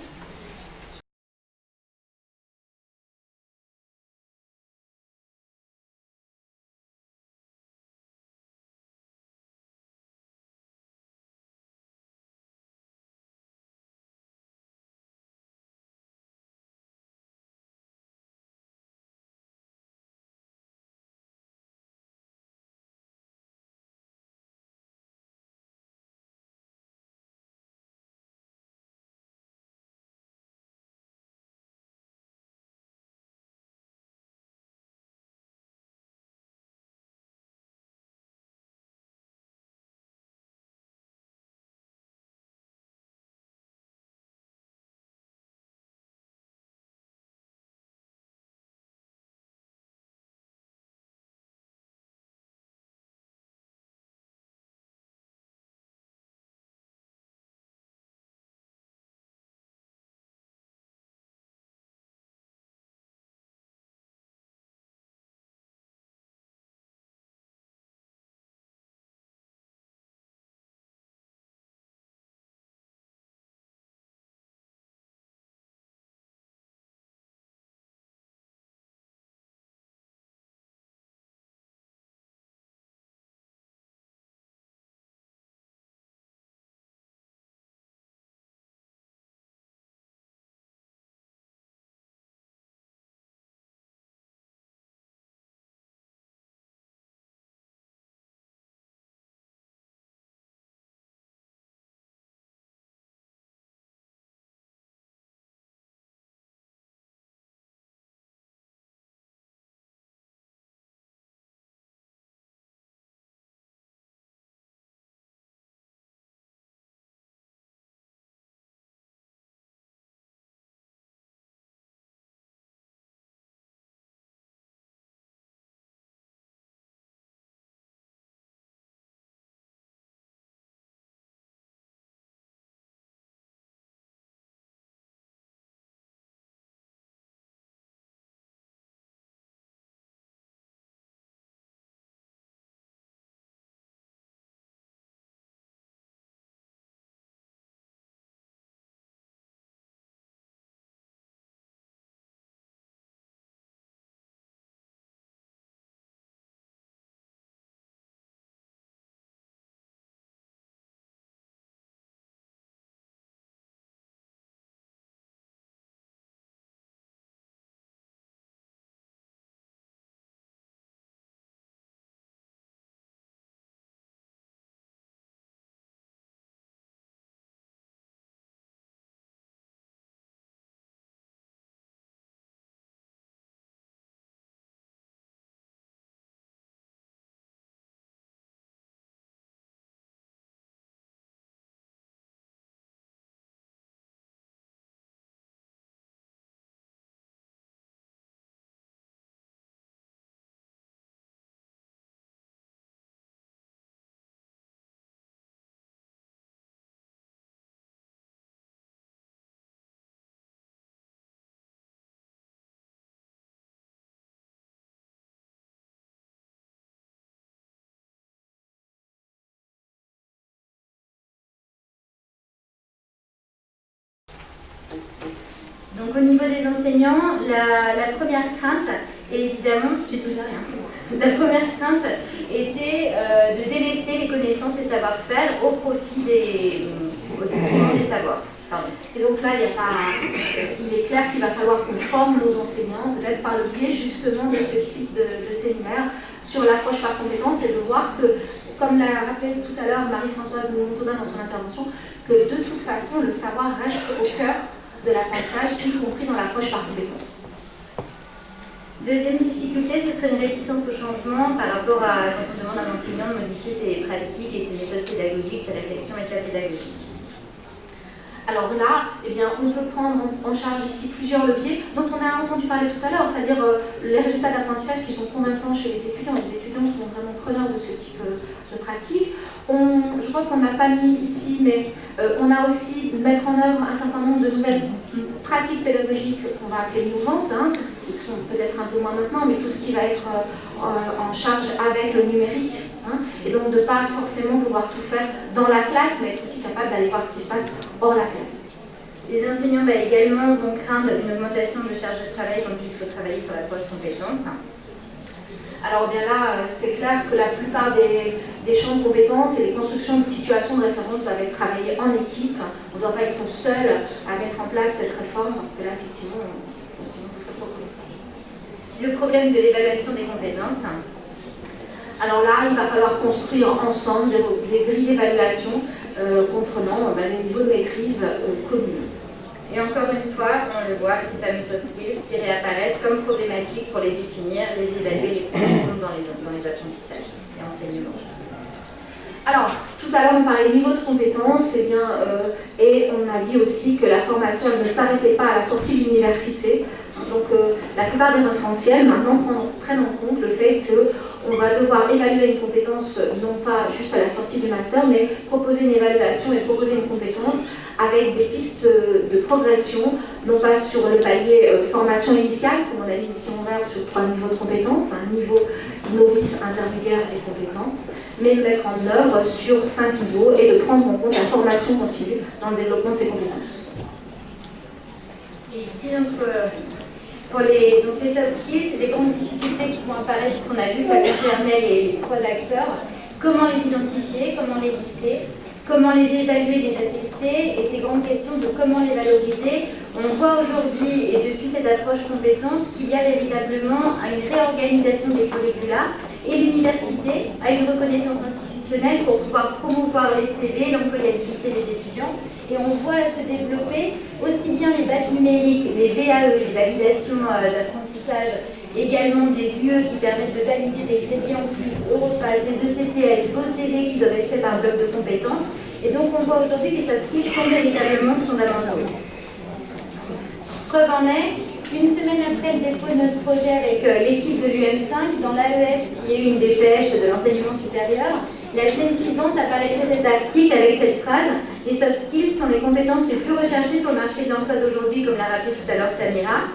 Donc au niveau des enseignants, la première crainte, et évidemment, j'ai toujours rien. La première crainte était de délaisser les connaissances et savoir-faire au profit au détriment des savoirs. Pardon. Et donc là, il est clair qu'il va falloir qu'on forme nos enseignants, peut-être par le biais justement de ce type de séminaire sur l'approche par compétences et de voir que, comme l'a rappelé tout à l'heure Marie-Françoise Montaudin dans son intervention, que de toute façon, le savoir reste au cœur de l'apprentissage, y compris dans l'approche par compétences. Deuxième difficulté, ce serait une réticence au changement par rapport à quand on demande à un enseignant de modifier ses pratiques et ses méthodes pédagogiques, ses réflexions métapédagogiques. Alors là, eh bien, on peut prendre en charge ici plusieurs leviers dont on a entendu parler tout à l'heure, c'est-à-dire les résultats d'apprentissage qui sont convaincants chez les étudiants. Les étudiants sont vraiment preneurs de ce type de pratique. Je crois qu'on n'a pas mis ici, mais on a aussi mettre en œuvre un certain nombre de nouvelles pratiques pédagogiques qu'on va appeler innovantes, qui sont peut-être un peu moins maintenant, mais tout ce qui va être en charge avec le numérique. Et donc de ne pas forcément vouloir tout faire dans la classe, mais être aussi capable d'aller voir ce qui se passe hors la classe. Les enseignants également vont craindre une augmentation de charge de travail quand il faut travailler sur l'approche compétences. Alors bien là, c'est clair que la plupart des champs de compétences et les constructions de situations de référence doivent être travaillées en équipe. On ne doit pas être seul à mettre en place cette réforme, parce que là, effectivement, sinon c'est très compliqué. Le problème de l'évaluation des compétences. Alors là, il va falloir construire ensemble des grilles d'évaluation comprenant les niveaux de maîtrise communs. Et encore une fois, on le voit, ces fameux soft skills qui réapparaissent comme problématiques pour les définir, les évaluer, les prendre dans les apprentissages et enseignements. Alors, tout à l'heure, on parlait du niveau de compétences, et on a dit aussi que la formation ne s'arrêtait pas à la sortie de l'université. Donc, la plupart des référentiels, maintenant, prennent en compte le fait qu'on va devoir évaluer une compétence, non pas juste à la sortie du master, mais proposer une évaluation et proposer une compétence avec des pistes de progression, non pas sur le palier formation initiale, comme on a dit ici en vert, sur 3 niveaux de compétences, un niveau novice, intermédiaire et compétent, mais de mettre en œuvre sur 5 niveaux et de prendre en compte la formation continue dans le développement de ces compétences. Et ici, donc, pour les soft skills, les grandes difficultés qui vont apparaître, ce qu'on a vu, ça concernait les 3 acteurs. Comment les identifier, comment les lister, comment les évaluer, les attester, et ces grandes questions de comment les valoriser. On voit aujourd'hui, et depuis cette approche compétence, qu'il y a véritablement une réorganisation des curricula, et l'université a une reconnaissance institutionnelle pour pouvoir promouvoir les CV, l'employabilité des étudiants. Et on voit se développer aussi bien les badges numériques, les VAE, les validations d'apprentissage, également des UE qui permettent de valider des crédits en plus, Europass, des ECTS, vos CV qui doivent être faits par bloc de compétences. Et donc on voit aujourd'hui que les soft skills sont véritablement fondamentaux. Preuve en est, une semaine après le dépôt de notre projet avec l'équipe de l'UM5, dans l'AEF, qui est une dépêche de l'enseignement supérieur, la semaine suivante apparaissait cet article avec cette phrase « Les soft skills sont les compétences les plus recherchées sur le marché de l'emploi d'aujourd'hui », comme l'a rappelé tout à l'heure Samira.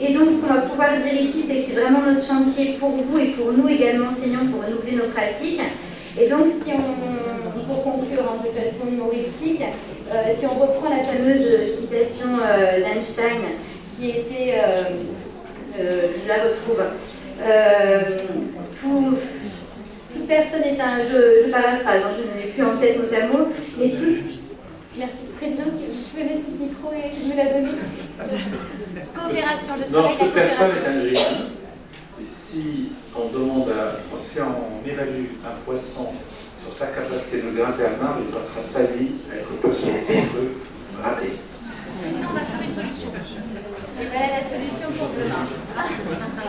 Et donc, ce qu'on va pouvoir dire ici, c'est que c'est vraiment notre chantier pour vous et pour nous également enseignants pour renouveler nos pratiques. Et donc, pour conclure de façon humoristique, si on reprend la fameuse citation d'Einstein, qui était, je la retrouve, toute personne est un, je paraphrase, je ne l'ai plus en tête mot à mot, mais merci, président, vous pouvez mettre le micro et me la donner. Coopération, je travaille la coopération.
Toute personne est un génie. Et si on évalue un poisson sur sa capacité de grimper à main, il passera sa vie à être poisson raté.
On va trouver une solution. Et voilà la solution pour demain.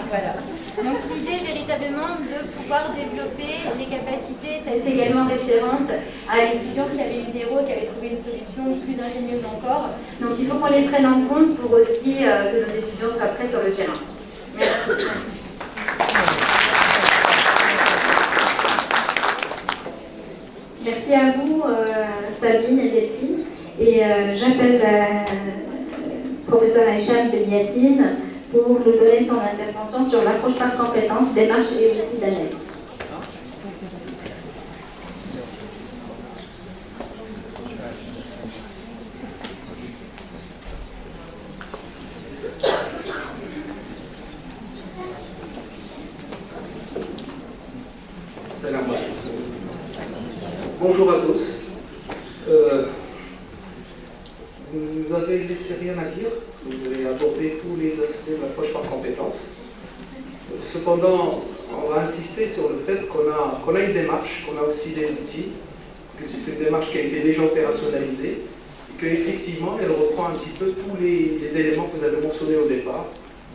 Voilà. Donc l'idée véritablement de pouvoir développer les capacités, ça fait également référence à l'étudiant qui avait eu 0, qui avait trouvé une solution plus ingénieuse encore. Donc il faut qu'on les prenne en compte pour aussi que nos étudiants soient prêts sur le terrain. Merci. Merci à vous, Sabine et Delphine. Et j'appelle la professeure Aïcha Ben Yassine pour nous donner son intervention sur l'approche par compétences, démarche et outils d'analyse.
bonjour à tous. Vous nous avez laissé rien à dire, parce que vous avez abordé tous les aspects de l'approche par compétences. Cependant, on va insister sur le fait qu'on a une démarche, qu'on a aussi des outils, que c'est une démarche qui a été déjà opérationnalisée, et qu'effectivement, elle reprend un petit peu tous les éléments que vous avez mentionnés au départ,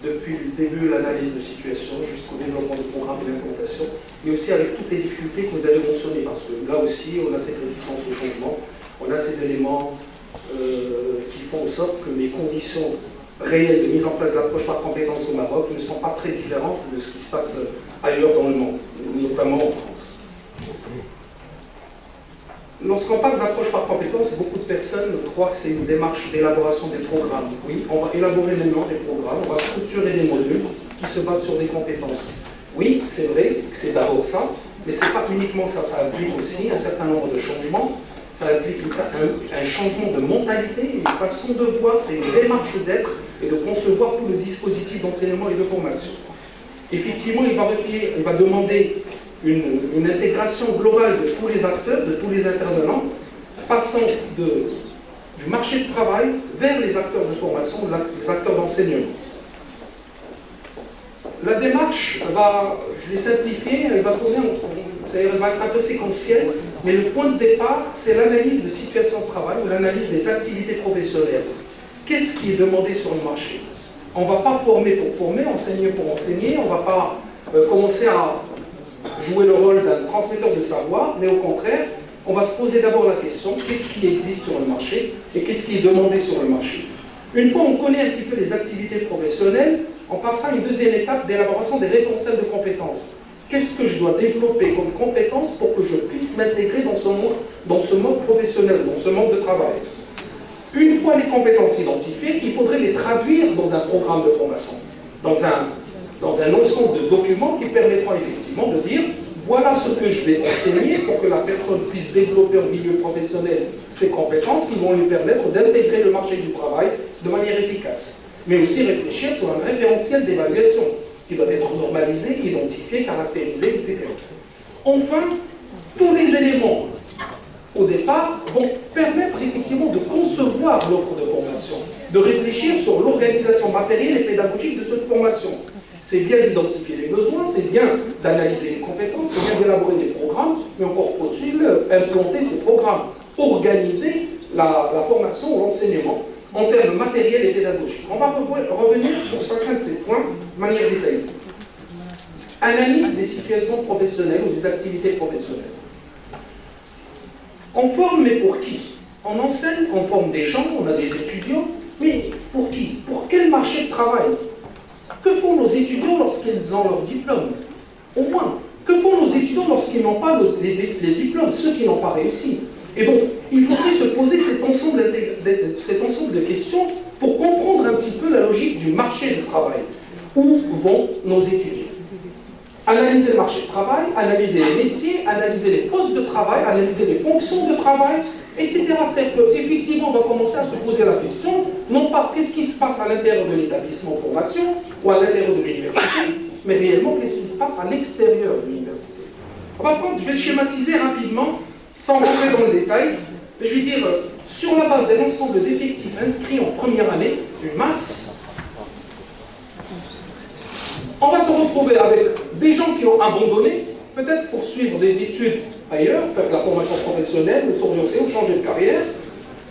depuis le début, l'analyse de situation, jusqu'au développement du programme et l'implémentation, mais aussi avec toutes les difficultés que vous avez mentionnées, parce que là aussi, on a cette réticence au changement, on a ces éléments qui font en sorte que les conditions réelles de mise en place de l'approche par compétences au Maroc ne sont pas très différentes de ce qui se passe ailleurs dans le monde, notamment en France. Lorsqu'on parle d'approche par compétences, beaucoup de personnes croient que c'est une démarche d'élaboration des programmes. Oui, on va élaborer maintenant des programmes, on va structurer des modules qui se basent sur des compétences. Oui, c'est vrai, c'est d'abord ça, mais ce n'est pas uniquement ça, ça implique aussi un certain nombre de changements. Ça implique un changement de mentalité, une façon de voir, c'est une démarche d'être et de concevoir tout le dispositif d'enseignement et de formation. Effectivement, il va demander une intégration globale de tous les acteurs, de tous les intervenants, passant du marché de travail vers les acteurs de formation, les acteurs d'enseignement. La démarche, je l'ai simplifiée, elle va être un peu séquentielle, mais le point de départ, c'est l'analyse de situation de travail ou l'analyse des activités professionnelles. Qu'est-ce qui est demandé sur le marché? On ne va pas former pour former, enseigner pour enseigner, on ne va pas commencer à jouer le rôle d'un transmetteur de savoir, mais au contraire, on va se poser d'abord la question, qu'est-ce qui existe sur le marché et qu'est-ce qui est demandé sur le marché? Une fois on connaît un petit peu les activités professionnelles, on passera à une deuxième étape d'élaboration des référentiels de compétences. Qu'est-ce que je dois développer comme compétences pour que je puisse m'intégrer dans ce mode professionnel, dans ce mode de travail? Une fois les compétences identifiées, il faudrait les traduire dans un programme de formation, dans un ensemble de documents qui permettront effectivement de dire voilà ce que je vais enseigner pour que la personne puisse développer au milieu professionnel ses compétences qui vont lui permettre d'intégrer le marché du travail de manière efficace. Mais aussi réfléchir sur un référentiel d'évaluation qui doit être normalisé, identifié, caractérisé, etc. Enfin, tous les éléments au départ vont permettre effectivement de concevoir l'offre de formation, de réfléchir sur l'organisation matérielle et pédagogique de cette formation. C'est bien d'identifier les besoins, c'est bien d'analyser les compétences, c'est bien d'élaborer des programmes, mais encore faut-il implanter ces programmes, organiser la formation ou l'enseignement en termes matériels et pédagogiques. On va revenir sur chacun de ces points de manière détaillée. Analyse des situations professionnelles ou des activités professionnelles. On forme, mais pour qui? On enseigne, on forme des gens, on a des étudiants, mais pour qui? Pour quel marché de travail? Que font nos étudiants lorsqu'ils ont leur diplôme? Au moins, que font nos étudiants lorsqu'ils n'ont pas les diplômes, ceux qui n'ont pas réussi? Et donc, il faudrait se poser cet ensemble de questions pour comprendre un petit peu la logique du marché du travail. Où vont nos étudiants? Analyser le marché du travail, analyser les métiers, analyser les postes de travail, analyser les fonctions de travail, etc. C'est qu'effectivement, on va commencer à se poser la question, non pas qu'est-ce qui se passe à l'intérieur de l'établissement de formation ou à l'intérieur de l'université, mais réellement qu'est-ce qui se passe à l'extérieur de l'université. Par contre, je vais schématiser rapidement, sans rentrer dans le détail, mais je vais dire, sur la base d'un ensemble d'effectifs inscrits en première année, une masse, on va se retrouver avec des gens qui ont abandonné, peut-être pour suivre des études ailleurs, faire de la formation professionnelle, ou s'orienter, ou changer de carrière,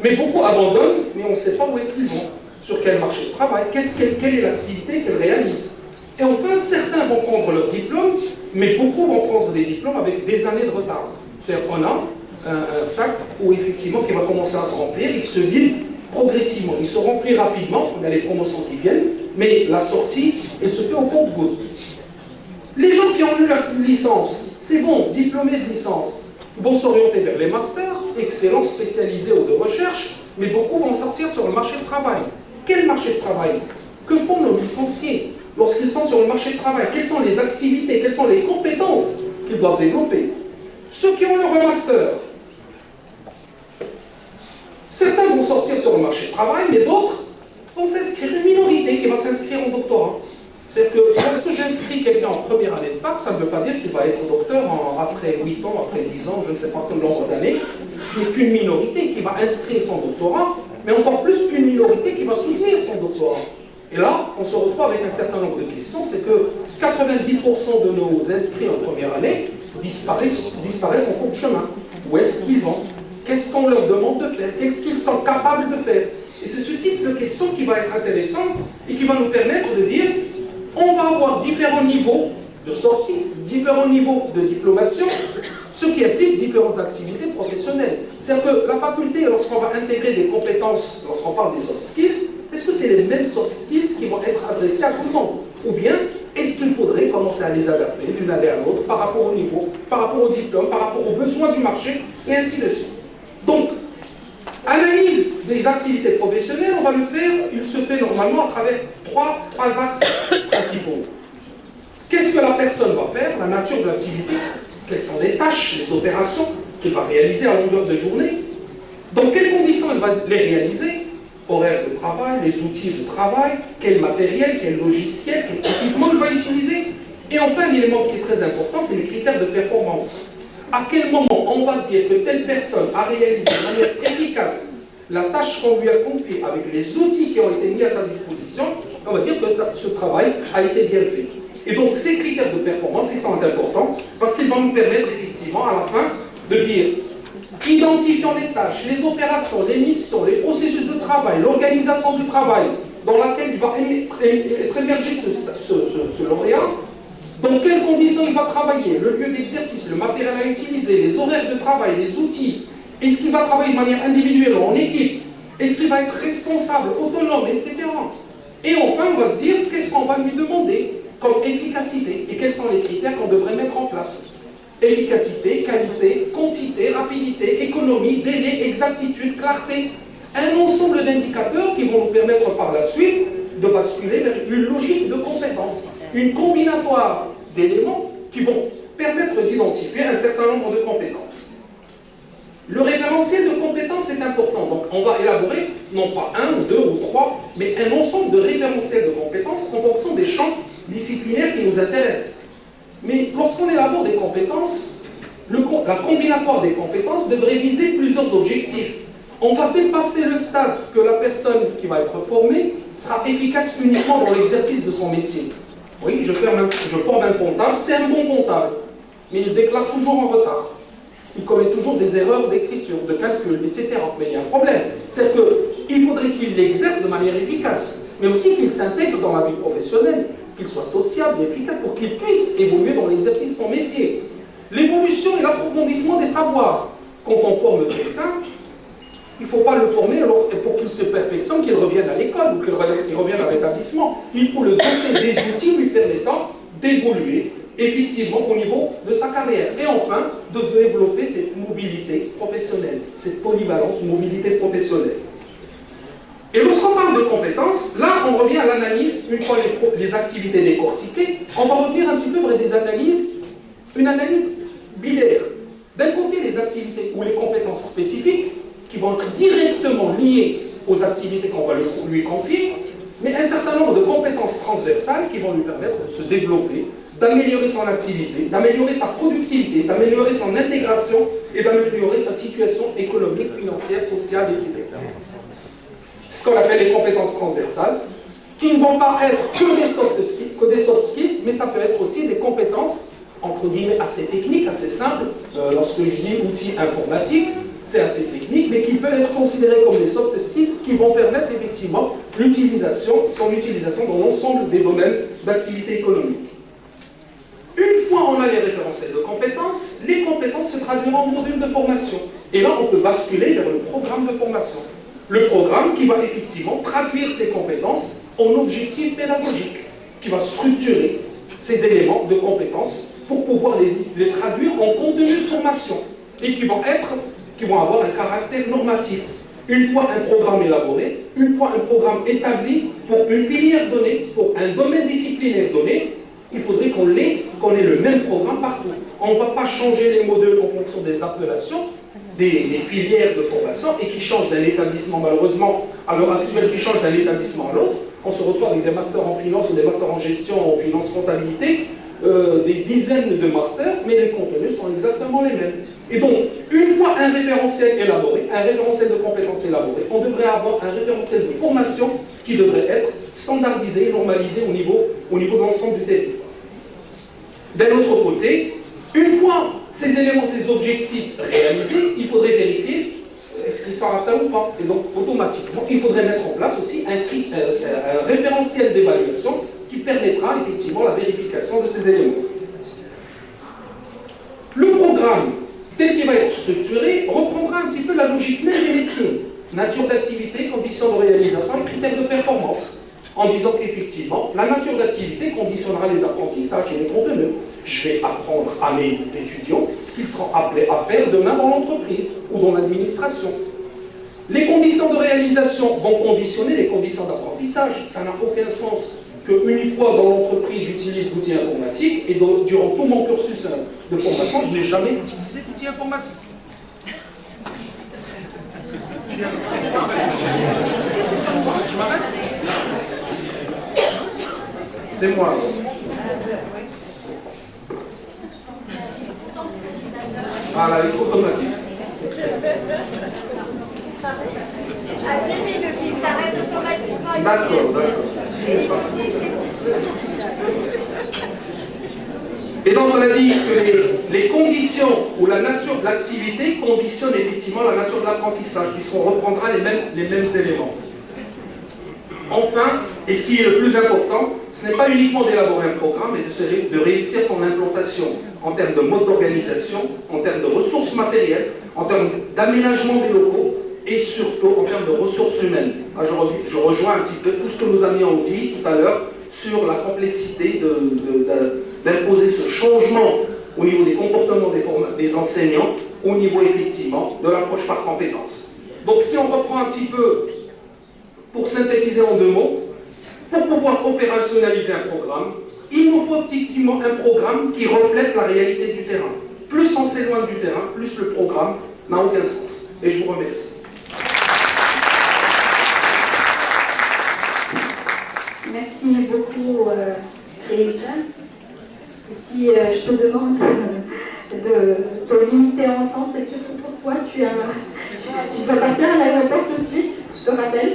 mais beaucoup abandonnent, mais on ne sait pas où est-ce qu'ils vont, sur quel marché de travail, quelle est l'activité qu'elles réalisent. Et enfin, certains vont prendre leur diplôme, mais beaucoup vont prendre des diplômes avec des années de retard. C'est-à-dire qu'on a un sac où effectivement qui va commencer à se remplir, il se vide progressivement. Il se remplit rapidement, on a les promotions qui viennent, mais la sortie, elle se fait au compte-gouttes. Les gens qui ont eu leur licence, c'est bon, diplômés de licence, vont s'orienter vers les masters, excellents, spécialisés ou de recherche, mais beaucoup vont sortir sur le marché de travail. Quel marché de travail? Que font nos licenciés lorsqu'ils sont sur le marché de travail? Quelles sont les activités, quelles sont les compétences qu'ils doivent développer? Ceux qui ont leur master, certains vont sortir sur le marché de travail, mais d'autres vont s'inscrire, une minorité qui va s'inscrire en doctorat. C'est que lorsque j'inscris quelqu'un en première année de fac, ça ne veut pas dire qu'il va être docteur après 8 ans, après 10 ans, je ne sais pas quel nombre d'années. Ce n'est qu'une minorité qui va inscrire son doctorat, mais encore plus qu'une minorité qui va soutenir son doctorat. Et là, on se retrouve avec un certain nombre de questions, c'est que 90% de nos inscrits en première année disparaissent en cours de chemin. Où est-ce qu'ils vont? Qu'est-ce qu'on leur demande de faire? Qu'est-ce qu'ils sont capables de faire? Et c'est ce type de questions qui va être intéressant et qui va nous permettre de dire on va avoir différents niveaux de sortie, différents niveaux de diplomation, ce qui implique différentes activités professionnelles. C'est-à-dire que la faculté, lorsqu'on va intégrer des compétences, lorsqu'on parle des soft skills, est-ce que c'est les mêmes soft skills qui vont être adressés à tout le monde? Ou bien, est-ce qu'il faudrait commencer à les adapter d'une année à l'autre par rapport au niveau, par rapport au diplôme, par rapport aux besoins du marché, et ainsi de suite. Donc, analyse des activités professionnelles, on va le faire, il se fait normalement à travers trois axes principaux. Qu'est-ce que la personne va faire, la nature de l'activité, quelles sont les tâches, les opérations qu'elle va réaliser à longueur de journée, dans quelles conditions elle va les réaliser, horaire de travail, les outils de travail, quel matériel, quel logiciel, quel équipement elle va utiliser. Et enfin, un élément qui est très important, c'est les critères de performance. À quel moment on va dire que telle personne a réalisé de manière efficace la tâche qu'on lui a confiée avec les outils qui ont été mis à sa disposition, on va dire que ce travail a été bien fait. Et donc ces critères de performance, ils sont importants parce qu'ils vont nous permettre effectivement à la fin de dire identifiant les tâches, les opérations, les missions, les processus de travail, l'organisation du travail dans laquelle il va être émergé ce lauréat, dans quelles conditions il va travailler, le lieu d'exercice, le matériel à utiliser, les horaires de travail, les outils, est-ce qu'il va travailler de manière individuelle ou en équipe, est-ce qu'il va être responsable, autonome, etc. Et enfin, on va se dire, qu'est-ce qu'on va lui demander comme efficacité et quels sont les critères qu'on devrait mettre en place. Efficacité, qualité, quantité, rapidité, économie, délai, exactitude, clarté. Un ensemble d'indicateurs qui vont nous permettre par la suite de basculer vers une logique de compétences, une combinatoire d'éléments qui vont permettre d'identifier un certain nombre de compétences. Le référentiel de compétences est important, donc on va élaborer non pas un, deux ou trois, mais un ensemble de référentiels de compétences en fonction des champs disciplinaires qui nous intéressent. Mais lorsqu'on élabore des compétences, la combinatoire des compétences devrait viser plusieurs objectifs. On va dépasser le stade que la personne qui va être formée sera efficace uniquement dans l'exercice de son métier. Oui, je forme un comptable, c'est un bon comptable, mais il déclare toujours en retard. Il commet toujours des erreurs d'écriture, de calcul, etc. Mais il y a un problème, c'est qu'il faudrait qu'il l'exerce de manière efficace, mais aussi qu'il s'intègre dans la vie professionnelle, qu'il soit sociable et efficace pour qu'il puisse évoluer dans l'exercice de son métier. L'évolution et l'approfondissement des savoirs. Quand on forme quelqu'un, il ne faut pas le former pour qu'il se perfectionne, qu'il revienne à l'école ou qu'il revienne à l'établissement. Il faut le doter des outils lui permettant d'évoluer effectivement au niveau de sa carrière. Et enfin, de développer cette mobilité professionnelle, cette polyvalence, mobilité professionnelle. Et lorsqu'on parle de compétences, là on revient à l'analyse, une fois les activités décortiquées, on va revenir un petit peu vers des analyses, une analyse binaire. D'un côté, les activités ou les compétences spécifiques qui vont être directement liées aux activités qu'on va lui confier, mais un certain nombre de compétences transversales qui vont lui permettre de se développer, d'améliorer son activité, d'améliorer sa productivité, d'améliorer son intégration et d'améliorer sa situation économique, financière, sociale, etc. Ce qu'on appelle les compétences transversales, qui ne vont pas être que des soft skills, mais ça peut être aussi des compétences, entre guillemets, assez techniques, assez simples. Lorsque je dis outils informatiques, c'est assez technique, mais qui peuvent être considérés comme des soft skills qui vont permettre effectivement son utilisation dans l'ensemble des domaines d'activité économique. Une fois on a les référentiels de compétences, les compétences se traduiront en module de formation. Et là, on peut basculer vers le programme de formation. Le programme qui va effectivement traduire ces compétences en objectifs pédagogiques, qui va structurer ces éléments de compétences pour pouvoir les traduire en contenu de formation et qui vont avoir un caractère normatif. Une fois un programme élaboré, une fois un programme établi pour une filière donnée, pour un domaine disciplinaire donné, il faudrait qu'on ait le même programme partout. On ne va pas changer les modules en fonction des appellations, des filières de formation et qui changent d'un établissement, malheureusement, à l'heure actuelle, qui changent d'un établissement à l'autre. on se retrouve avec des masters en finance ou des masters en gestion, en finance, comptabilité, des dizaines de masters, mais les contenus sont exactement les mêmes. Et donc, une fois un référentiel élaboré, un référentiel de compétences élaboré, on devrait avoir un référentiel de formation qui devrait être standardisé, normalisé au niveau de l'ensemble du territoire. D'un autre côté, une fois ces éléments, ces objectifs réalisés, il faudrait vérifier est-ce qu'ils sont atteints ou pas. Et donc, automatiquement, il faudrait mettre en place aussi un référentiel d'évaluation qui permettra effectivement la vérification de ces éléments. Le programme, tel qu'il va être structuré, reprendra un petit peu la logique même des métiers. Nature d'activité, conditions de réalisation et critères de performance. En disant qu'effectivement, la nature d'activité conditionnera les apprentissages et les contenus. Je vais apprendre à mes étudiants ce qu'ils seront appelés à faire demain dans l'entreprise ou dans l'administration. Les conditions de réalisation vont conditionner les conditions d'apprentissage. Ça n'a aucun sens qu'une fois dans l'entreprise, j'utilise l'outil informatique et durant tout mon cursus de formation, je n'ai jamais utilisé l'outil informatique. Tu m'arrêtes? C'est moi. Voilà, il est automatique.
À 10 minutes, il s'arrête automatiquement.
D'accord. Et donc on a dit que les conditions ou la nature de l'activité conditionnent effectivement la nature de l'apprentissage, puisqu'on reprendra les mêmes éléments. Enfin, et ce qui est le plus important, ce n'est pas uniquement d'élaborer un programme, mais de réussir son implantation en termes de mode d'organisation, en termes de ressources matérielles, en termes d'aménagement des locaux et surtout en termes de ressources humaines. Je rejoins un petit peu tout ce que nos amis ont dit tout à l'heure sur la complexité d'imposer ce changement au niveau des comportements des enseignants, au niveau effectivement de l'approche par compétences. Donc si on reprend un petit peu, pour synthétiser en 2 mots, pour pouvoir opérationnaliser un programme, il nous faut effectivement un programme qui reflète la réalité du terrain. Plus on s'éloigne du terrain, plus le programme n'a aucun sens. Et je vous remercie.
Merci beaucoup, Déjà. Si je te demande de limiter en temps, c'est surtout pour toi. Tu dois partir à l'aéroport tout de suite, je te rappelle.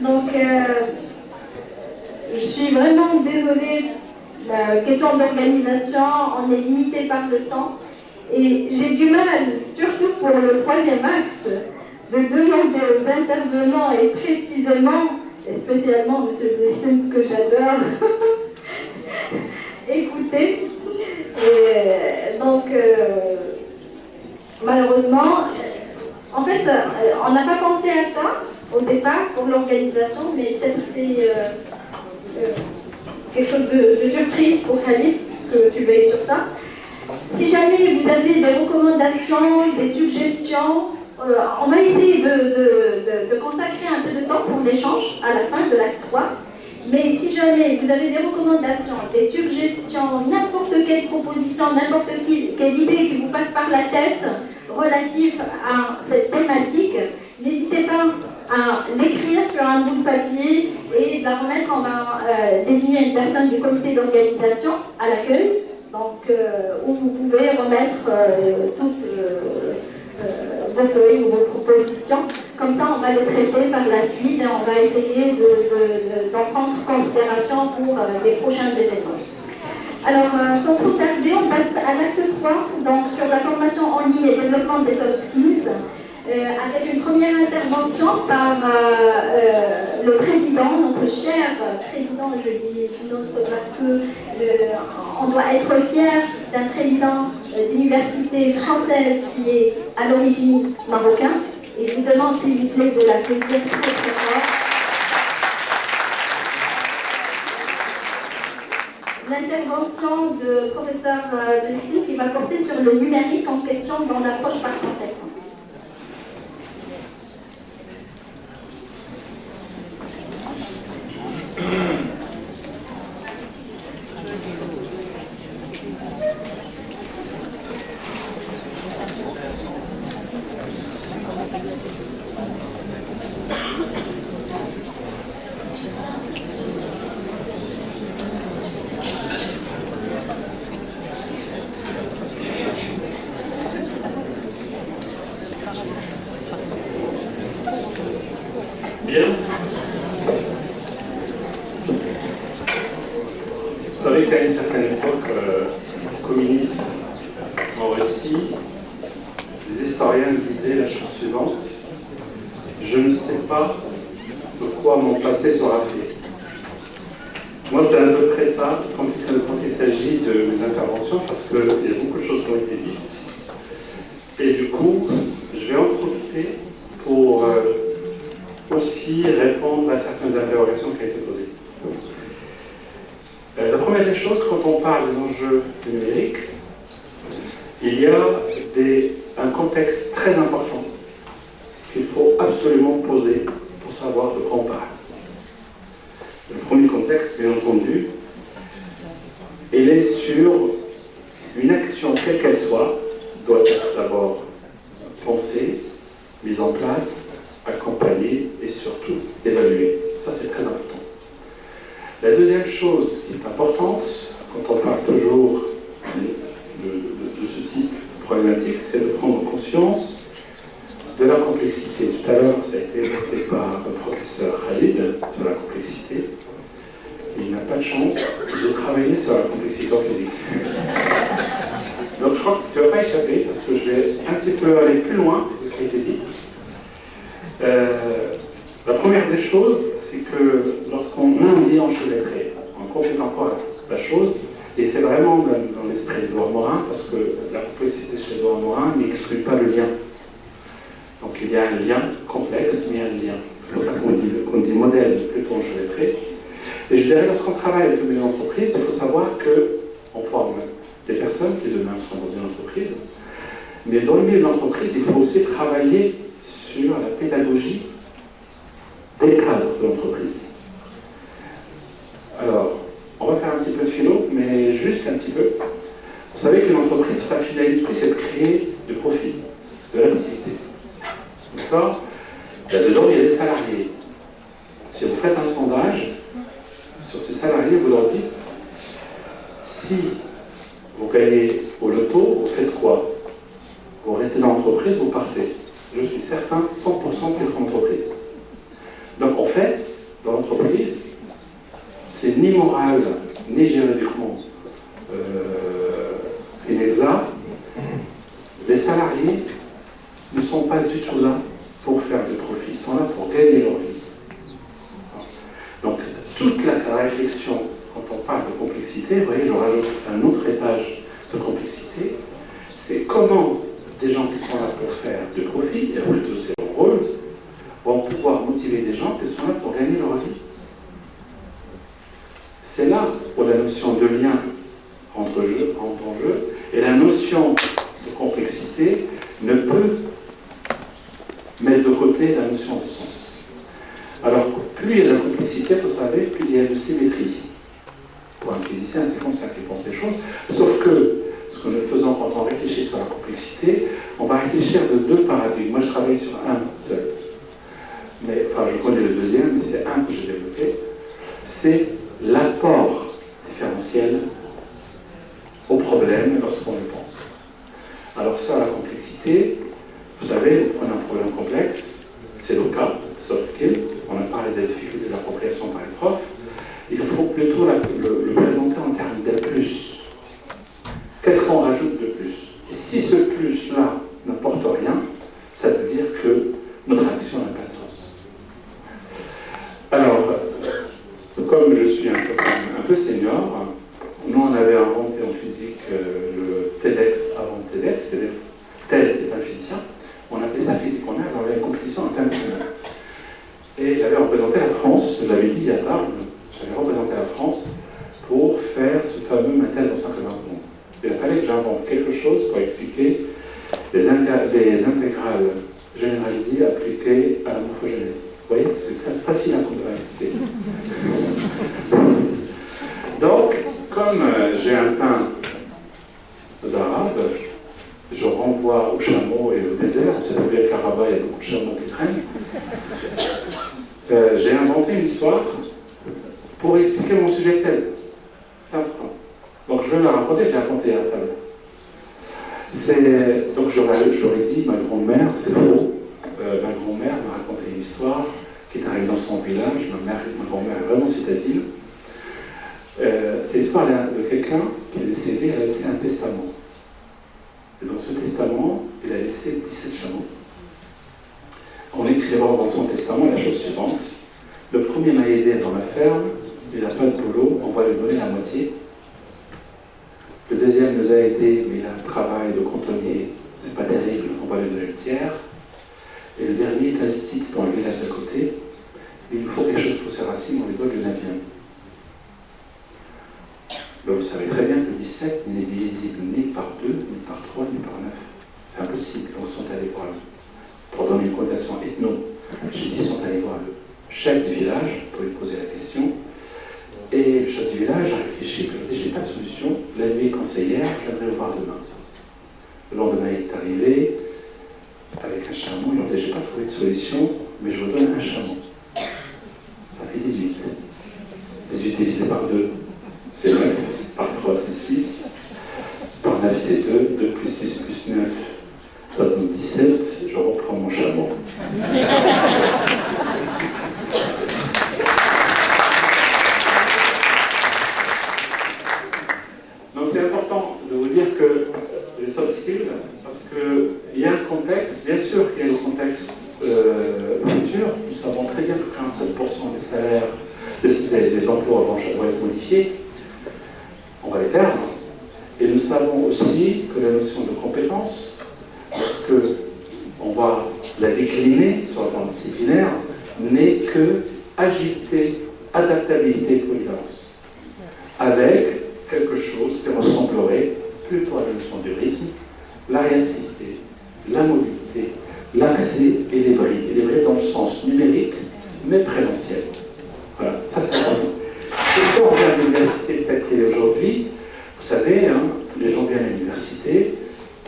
Donc, je suis vraiment désolée. Question d'organisation, on est limité par le temps. Et j'ai du mal, surtout pour le 3e axe, de demander aux intervenants et précisément, et spécialement M. Delphine que j'adore, écouter. Et donc, malheureusement, en fait, on n'a pas pensé à ça au départ pour l'organisation, mais peut-être c'est quelque chose de surprise pour Khalid, puisque tu veilles sur ça. Si jamais vous avez des recommandations, des suggestions, on va essayer de consacrer un peu de temps pour l'échange à la fin de l'axe 3. Mais si jamais vous avez des recommandations, des suggestions, n'importe quelle proposition, n'importe quelle idée qui vous passe par la tête relative à cette thématique, n'hésitez pas à l'écrire sur un bout de papier et de la remettre. On va désigner une personne du comité d'organisation à l'accueil, donc où vous pouvez remettre toutes vos feuilles ou vos propositions. Comme ça, on va les traiter par la suite et on va essayer d'en prendre considération pour les prochains événements. Alors, sans trop tarder, on passe à l'axe 3, donc sur la formation en ligne et développement des soft skills, avec une première intervention par le président, notre cher président, je dis notre parce que on doit être fier d'un président d'université française qui est à l'origine marocain. Et je vous demande s'il vous plaît de l'applaudir très très fort. L'intervention de professeur Delphine qui va porter sur le numérique en question dans l'approche par compétence.
Bien. Vous savez qu'à une certaine époque, communiste en Russie, les historiens disaient la chose suivante: je ne sais pas de quoi mon passé sera fait. Moi, c'est à peu près ça quand il s'agit de mes interventions, parce qu'il y a beaucoup de choses qui ont été dites. Et du coup, je vais en profiter pour aussi répondre à certaines interrogations qui ont été posées. La première des choses, quand on parle des enjeux du numérique, il y a un contexte très important qu'il faut absolument poser pour savoir de quoi on parle. Le premier contexte, bien entendu, il est sur une action, quelle qu'elle soit, doit être d'abord pensée, mise en place, accompagnée et surtout évaluée. Ça, c'est très important. La deuxième chose qui est importante, quand on parle toujours de ce type de problématique, c'est de prendre conscience de la complexité. Tout à l'heure, ça a été évoqué par le professeur Khalid sur la complexité. Il n'a pas de chance, j'ai travaillé sur la complexité en physique. Donc je crois que tu ne vas pas échapper, parce que je vais un petit peu aller plus loin de ce qui a été dit. La première des choses, c'est que lorsqu'on dit enchevêtré, on complique encore la chose, et c'est vraiment dans l'esprit d'Édouard Morin, parce que la complexité chez Édouard Morin n'exclut pas le lien. Donc il y a un lien complexe, mais un lien. C'est pour ça qu'on dit modèle plutôt enchevêtré. Et je dirais, lorsqu'on travaille avec le milieu d'entreprise, il faut savoir qu'on forme des personnes qui demain seront dans une entreprise. Mais dans le milieu de l'entreprise, il faut aussi travailler sur la pédagogie des cadres de l'entreprise. Alors, on va faire un petit peu de philo, mais juste un petit peu. Vous savez qu'une entreprise, sa finalité, c'est de créer du profit, de l'activité. D'accord ? Là-dedans, il y a des salariés. Si vous faites un sondage sur ces salariés, vous leur dites, si vous gagnez au loto, vous faites quoi? Vous restez dans l'entreprise, vous partez. Je suis certain, 100% d'être en entreprise. Donc en fait, dans l'entreprise, c'est ni moral, ni juridiquement inexact. Les salariés ne sont pas du tout là pour faire du profit, ils sont là pour gagner leur vie. Donc toute la réflexion, quand on parle de complexité, vous voyez, je rajoute un autre étage de complexité, c'est comment des gens qui sont là pour faire du profit, et plutôt c'est leur rôle, vont pouvoir motiver des gens qui sont là pour gagner leur vie. C'est là où la notion de lien entre en jeu, et la notion de complexité ne peut mettre de côté la notion de sens. Alors, plus il y a de la complexité, vous savez, plus il y a de symétrie. Pour un physicien, c'est comme ça qu'il pense les choses. Sauf que, ce que nous faisons quand on réfléchit sur la complexité, on va réfléchir de deux paradigmes. Moi, je travaille sur un seul. Mais, enfin, je connais le deuxième, mais c'est un que j'ai développé. C'est l'apport différentiel au problème lorsqu'on le pense. Alors ça, la complexité, vous savez, vous prenez un problème complexe, c'est le cas soft skill, on a parlé des difficultés d'appropriation par les profs, il faut plutôt le présenter en termes de plus. Qu'est-ce qu'on rajoute de plus? Et si ce plus-là n'apporte rien, ça veut dire que notre action n'a pas de sens. Alors, comme je suis un peu senior, nous on avait inventé en physique le TEDx avant TEDx, TED est un physicien, on appelait ça physique, on avait une compétition internationale. Et j'avais représenté la France, je l'avais dit à table, j'avais représenté la France pour faire ce fameux ma thèse en 180 secondes. Il fallait que j'invente quelque chose pour expliquer des intégrales généralisées appliquées à la morphogénèse. Vous voyez, c'est facile à expliquer. Donc, comme j'ai un teint d'arabe, je renvoie au chameau et au désert. Vous savez, avec l'Arabat, il y a beaucoup de chameaux qui traînent. J'ai inventé une histoire pour expliquer mon sujet de thèse. C'est important. Donc je vais la raconter, je l'ai raconté à la table. Donc j'aurais dit, ma grand-mère, c'est faux, ma grand-mère m'a raconté une histoire qui est arrivé dans son village. Ma grand-mère est vraiment citadine. C'est l'histoire de quelqu'un qui est décédé, il a laissé un testament. Et dans ce testament, il a laissé 17 chameaux. On écrit dans son testament la chose suivante. Le premier m'a aidé dans la ferme, il n'a pas de boulot, on va lui donner la moitié. Le deuxième nous a aidés, mais il a un travail de cantonnier, c'est pas terrible, on va lui donner le tiers. Et le dernier est assis dans le village d'à côté. Il nous faut quelque chose pour ses racines, on lui donne le 9e. Ben, vous savez très bien que 17 n'est divisible ni par 2, ni par 3, ni par 9. C'est impossible, donc ils sont allés voir pour donner une cotation ethno. J'ai dit, ils sont allés voir le chef du village pour lui poser la question. Et le chef du village a réfléchi, il a dit, j'ai pas de solution. La nuit conseillère, je viendrai le voir demain. Le lendemain, il est arrivé avec un chameau. Il a dit, j'ai pas trouvé de solution, mais je vous donne un chameau. Ça fait 18. 18 divisé par 2, c'est 9. Par 3, c'est 6. Par 9, c'est 2. 2 plus 6 plus 9, ça donne 17. Je reprends mon chameau. Donc c'est important de vous dire que les soft skills, parce qu'il y a un contexte, bien sûr qu'il y a le contexte futur. Nous savons très bien que 47% des salaires des emplois vont être modifiés. On va les perdre. Et nous savons aussi que la notion de compétence, parce qu'on va la décliner sur le plan disciplinaire, n'est que agilité, adaptabilité, polyvalence. Avec quelque chose qui ressemblerait plutôt à la notion du rythme, la réactivité, la mobilité, l'accès et les brides. Et les brides dans le sens numérique, mais présentiel. Voilà, ça c'est important. Et si on regarde l'université telle qu'elle est aujourd'hui, vous savez, les gens viennent à l'université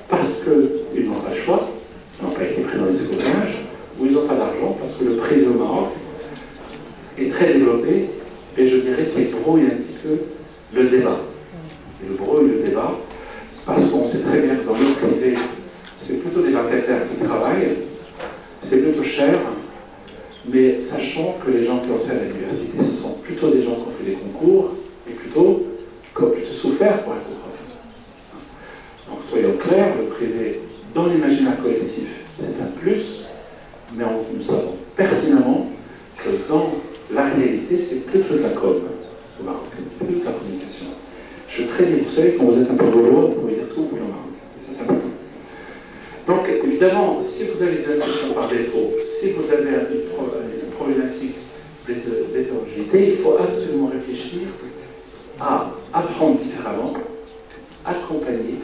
parce qu'ils n'ont pas le choix, ils n'ont pas été pris dans les scolages, ou ils n'ont pas d'argent parce que le privé au Maroc est très développé, et je dirais qu'il brouille un petit peu le débat. Il brouille le débat parce qu'on sait très bien que dans le privé, c'est plutôt des vacataires qui travaillent, c'est plutôt cher, mais sachant que les gens qui enseignent à l'université, ce sont plutôt des gens qui ont fait des concours, et plutôt souffert pour être prof. Donc soyons clairs, le privé, dans l'imaginaire collectif, c'est un plus, mais nous savons pertinemment que dans la réalité, c'est plutôt de la com au Maroc, c'est plutôt de la communication. Je suis très libre, vous savez, quand vous êtes un peu gaulois, vous pouvez dire ce que vous voulez au Maroc. Et ça, c'est important. Donc, évidemment, si vous avez des inscriptions par défaut, si vous avez une problématique d'hétérogénéité, il faut absolument réfléchir à apprendre différemment, accompagner,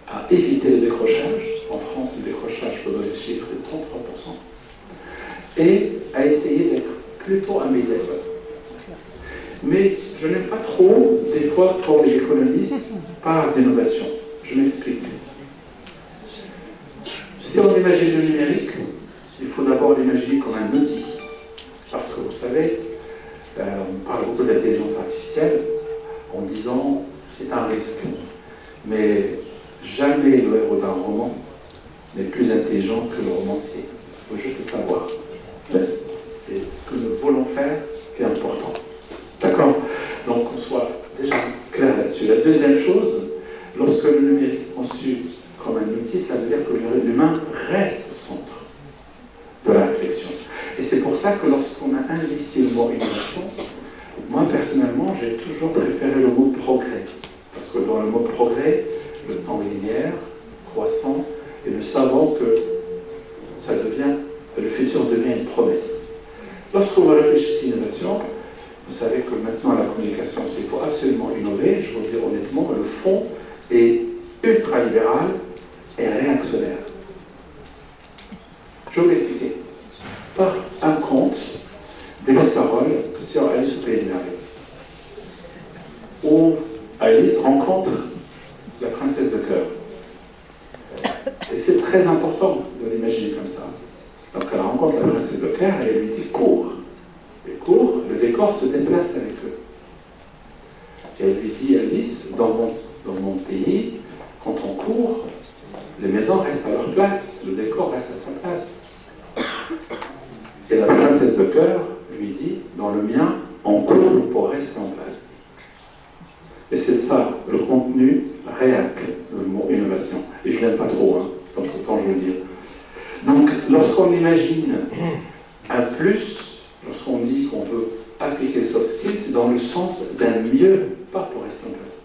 à éviter le décrochage. En France, le décrochage, je peux donner le chiffre de 33%, et à essayer d'être plutôt un médiateur. Mais je n'aime pas trop, des fois, pour les économistes, par d'innovation. Je m'explique. Si on imagine le numérique, il faut d'abord l'imaginer comme un outil. Parce que vous savez, on parle beaucoup d'intelligence artificielle en disant c'est un risque. Mais jamais le héros d'un roman n'est plus intelligent que le romancier. Il faut juste le savoir. C'est ce que nous voulons faire qui est important. D'accord? Donc qu'on soit déjà clair là-dessus. La deuxième chose, lorsque le numérique est conçu comme un outil, ça veut dire que l'humain reste au centre de la réflexion. Et c'est pour ça que lorsqu'on a investi le mot innovation, moi personnellement, j'ai toujours préféré le mot progrès. Parce que dans le mot progrès, le temps est linéaire, croissant, et nous savons que ça devient, le futur devient une promesse. Lorsque vous réfléchissez à l'innovation, vous savez que maintenant la communication, c'est pour absolument innover. Je vous le dis honnêtement, le fond est ultra-libéral et réactionnaire. Je vais vous l'expliquer. Par un conte d'Alice Carroll sur Alice au Pays des Merveilles, où Alice rencontre la princesse de cœur. Et c'est très important de l'imaginer comme ça. Donc elle rencontre la princesse de cœur et elle lui dit cours. Et cours, le décor se déplace avec eux. Et elle lui dit Alice, dans mon pays, quand on court, les maisons restent à leur place, le décor reste à sa place. Et la princesse princesse de cœur lui dit, dans le mien, on court pour rester en place. Et c'est ça, le contenu réac, le mot innovation. Et je n'aime pas trop, hein, donc autant je veux dire. Donc, lorsqu'on imagine un plus, lorsqu'on dit qu'on veut appliquer soft skills, c'est dans le sens d'un mieux, pas pour rester en place.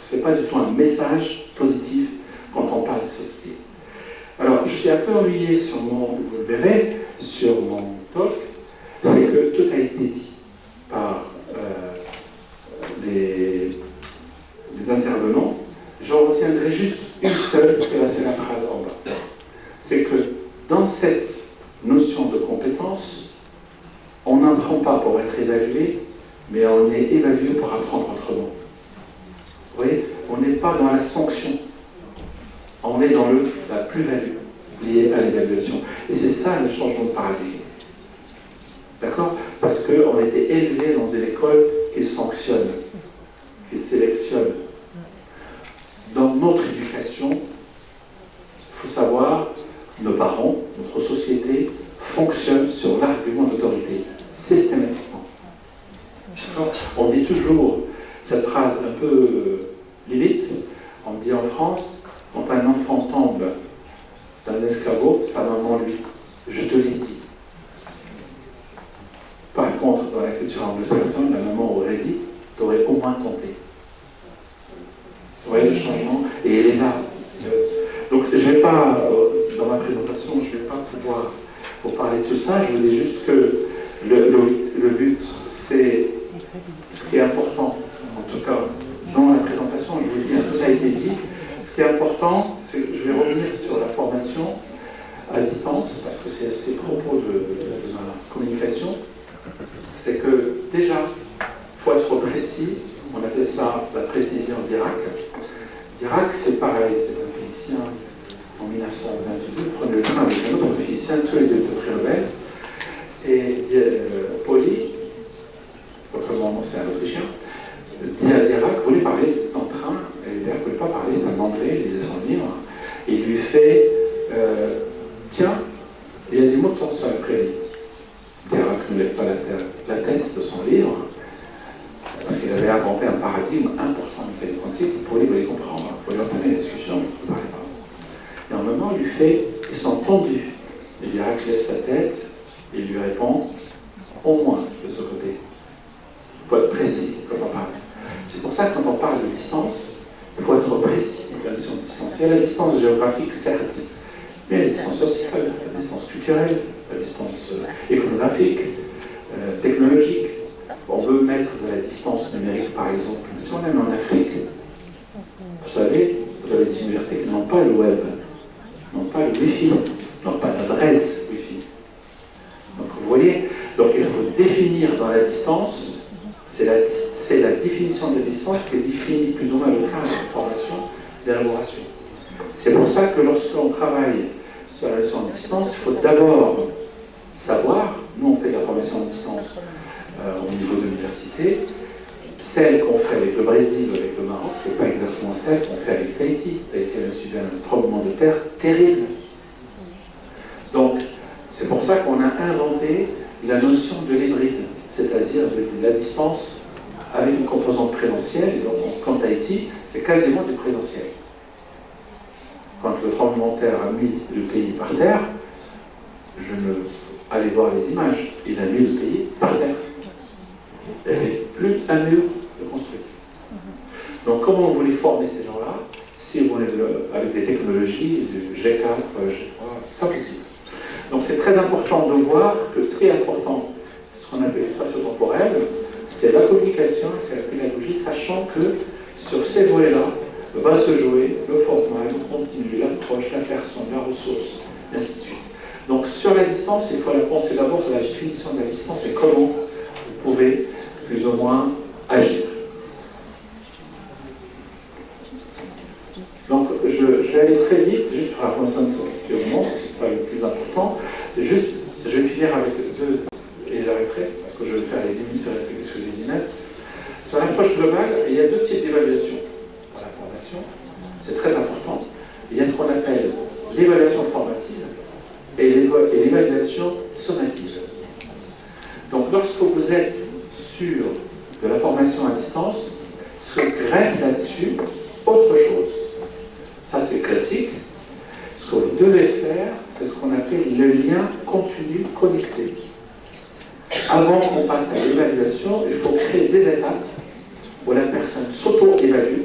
Ce n'est pas du tout un message positif quand on parle de soft skills. Alors, je suis un peu ennuyé sur mon, vous le verrez, sur mon talk, c'est que tout a été dit par les intervenants. J'en retiendrai juste une seule, et là c'est la phrase en bas. C'est que dans cette notion de compétence, on n'apprend pas pour être évalué, mais on est évalué pour apprendre autrement. Vous voyez, on n'est pas dans la sanction, on est dans la plus-value liée à l'évaluation. Et c'est ça le changement de paradigme. D'accord? Parce qu'on était élevé dans une école qui sanctionne, qui sélectionne. Dans notre éducation, il faut savoir, nos parents, notre société, fonctionne sur l'argument d'autorité, systématiquement. On dit toujours cette phrase un peu limite, on dit en France, quand un enfant tombe d'un escabeau, sa maman lui, je te l'ai dit. Par contre, dans la culture anglo-saxonne, la maman aurait dit, tu aurais au moins tenté. Vous voyez le changement? Et elle est là. Donc, je ne vais pas, dans ma présentation, je ne vais pas pouvoir vous parler de tout ça. Je vous dis juste que le but, c'est ce qui est important, en tout cas, dans la présentation, je vous dis, tout a été dit. Ce qui est important, c'est que je vais revenir sur la formation à distance, parce que c'est ces propos de la communication. C'est que, déjà, il faut être précis. On appelle ça la précision d'Irak. D'Irak, c'est pareil, c'est un physicien en 1922, prenez le train avec un autre physicien, tous les deux de prix Nobel. Et Pauli, autrement c'est un Autrichien, dit à Dirac, voulait parler, c'est en train, et Dirac ne voulait pas parler, c'est un anglais, il lisait son livre, et il lui fait tiens, il y a des moutons sur la prairie. Dirac ne lève pas la tête de son livre, parce qu'il avait inventé un paradigme important en mécanique quantique, pour lui, voulait comprendre, pour lui entamer la discussion, mais il ne parlait pas. Et en un moment, il lui fait, ils sont tendus. Et Dirac lève sa tête, et il lui répond, au moins de ce côté. Il faut être précis quand on parle. C'est pour ça que quand on parle de distance, il faut être précis dans la notion de distance. Il y a la distance géographique, certes, mais la distance sociale, la distance culturelle, la distance écographique, technologique. On veut mettre de la distance numérique, par exemple. Si on est en Afrique, vous savez, vous avez des universités qui n'ont pas le web, n'ont pas le Wi-Fi, n'ont pas d'adresse Wi-Fi. Donc vous voyez, donc il faut définir dans la distance, c'est la définition de la distance qui définit plus ou moins le cadre de formation, d'élaboration. C'est pour ça que lorsqu'on travaille sur la notion de distance, il faut d'abord savoir, nous on fait de la formation à distance au niveau de l'université, celle qu'on fait avec le Brésil, avec le Maroc, c'est pas exactement celle qu'on fait avec Tahiti. Tahiti a subi un tremblement de terre terrible. Donc, c'est pour ça qu'on a inventé la notion de l'hybride, c'est-à-dire de la distance avec une composante présentielle. Et donc, quand Tahiti, c'est quasiment du présentiel. Quand le tremblement de terre a mis le pays par terre, je ne allais voir les images, il a mis le pays par terre. Il n'y avait plus un mur de construire. Donc, comment vous voulez former ces gens-là si vous voulez avec des technologies, du G4, G3, c'est pas possible. Donc, c'est très important de voir que ce qui est important, c'est ce qu'on appelle l'espace temporel, c'est la communication, c'est la pédagogie, sachant que sur ces volets-là va se jouer le format, le contenu, l'approche, la personne, la ressource, et ainsi de suite. Donc, sur la distance, il faut penser d'abord sur la définition de la distance et comment vous pouvez plus ou moins agir. Donc, je vais aller très vite, juste pour la formation du monde, c'est pas le plus important. Juste, je vais finir avec deux, et j'arrêterai, parce que je vais faire les limites respectueuses sur les images. Sur l'approche globale, il y a deux types d'évaluation dans la formation, c'est très important. Il y a ce qu'on appelle l'évaluation formative et l'évaluation sommative. lorsque vous êtes sur de la formation à distance, se greffe là-dessus autre chose. Ça, c'est classique. Ce que vous devez faire, c'est ce qu'on appelle le lien continu connecté. Avant qu'on passe à l'évaluation, il faut créer des étapes où la personne s'auto-évalue.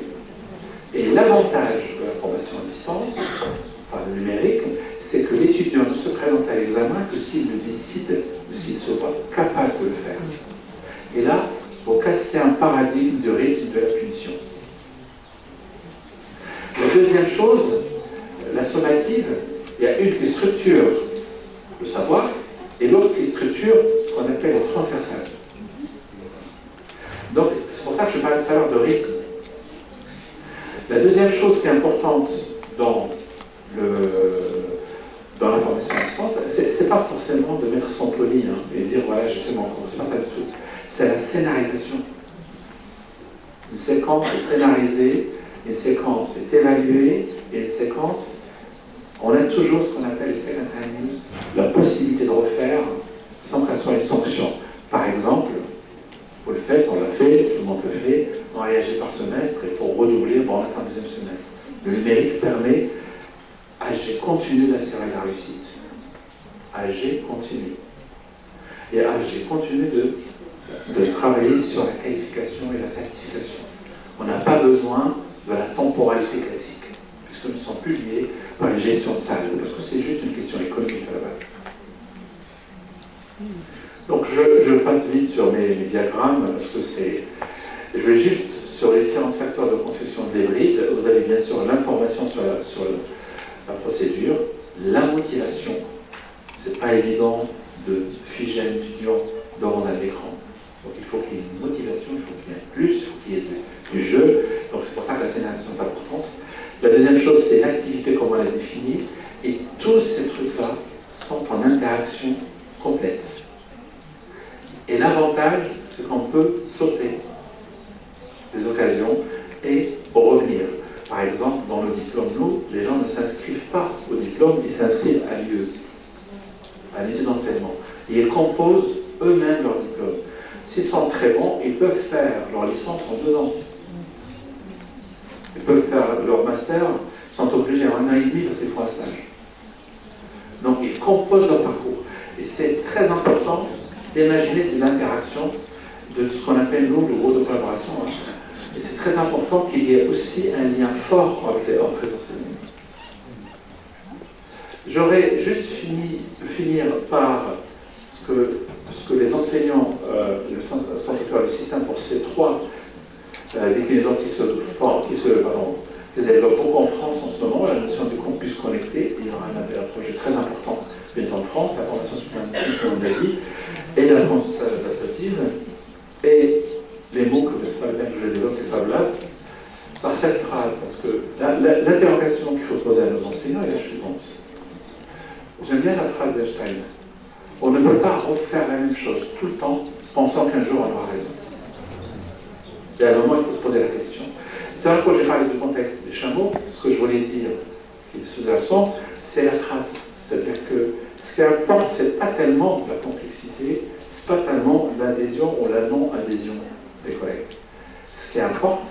Et l'avantage de la formation à distance, enfin le numérique, c'est que l'étudiant ne se présente à l'examen que s'il le décide ou s'il se voit capable de le faire. Et là, il faut casser un paradigme de rythme de la punition. La deuxième chose, la sommative, il y a une qui structure le savoir et l'autre qui structure ce qu'on appelle le transversal. Donc, c'est pour ça que je parlais tout à l'heure de rythme. La deuxième chose qui est importante dans la formation à distance, c'est pas forcément de mettre son poli et dire voilà, j'ai fait mon cours, c'est pas ça du tout. C'est la scénarisation. Une séquence est scénarisée, une séquence est évaluée, et une séquence, on a toujours ce qu'on appelle le second hand use, la possibilité de refaire sans qu'elle soit une sanction. Par exemple, vous le faites, on l'a fait, tout le monde le fait, on réagit par semestre, et pour redoubler, bon, on attend le deuxième semestre. Le numérique permet AG continue d'assurer la réussite. AG continue. Et AG continue de travailler sur la qualification et la certification. On n'a pas besoin de la temporalité classique, puisque nous sommes plus liés par les gestions de salle, parce que c'est juste une question économique à la base. Donc je passe vite sur mes diagrammes, parce que c'est... Je vais juste sur les différents facteurs de concession de l'hybride. Vous avez bien sûr l'information sur la procédure, la motivation. C'est pas évident de figer un étudiant devant un écran. Donc il faut qu'il y ait une motivation, il faut qu'il y ait un plus, il faut qu'il y ait du jeu. Donc c'est pour ça que la scénarisation est importante. La deuxième chose, c'est l'activité, comme on l'a définie. Et tous ces trucs-là sont en interaction complète. Et l'avantage, c'est qu'on peut sauter des occasions et revenir. Par exemple, dans le diplôme, nous, les gens ne s'inscrivent pas au diplôme, ils s'inscrivent à l'UE, à l'étude d'enseignement. Et ils composent eux-mêmes leur diplôme. S'ils sont très bons, ils peuvent faire leur licence en 2 ans. Ils peuvent faire leur master, ils sont obligés en 1 an et demi parce qu'ils font un stage. Donc ils composent leur parcours. Et c'est très important d'imaginer ces interactions de ce qu'on appelle, nous, le groupe de collaboration. Et c'est très important qu'il y ait aussi un lien fort entre les enseignants. J'aurais juste finir par ce que les enseignants, le centre du système pour ces 3 déclinaisons qui se développent beaucoup en France en ce moment, la notion du campus connecté, il y aura un projet très important bientôt en France, la formation supplémentaire, comme on l'a dit, et l'apprentissage adaptatif, et les mots que c'est pas la peine que je les développe, c'est pas blague, par cette phrase, parce que l'interrogation qu'il faut poser à nos enseignants est la suivante. J'aime bien la phrase d'Einstein. On ne peut pas refaire la même chose tout le temps, pensant qu'un jour on aura raison. Et à un moment, il faut se poser la question. Tout à l'heure, quand j'ai parlé du contexte des chameaux, ce que je voulais dire, qui est sous-jacent, c'est la trace. C'est-à-dire que ce qui importe, c'est pas tellement la complexité, c'est pas tellement l'adhésion ou la non-adhésion des collègues. Ce qui importe,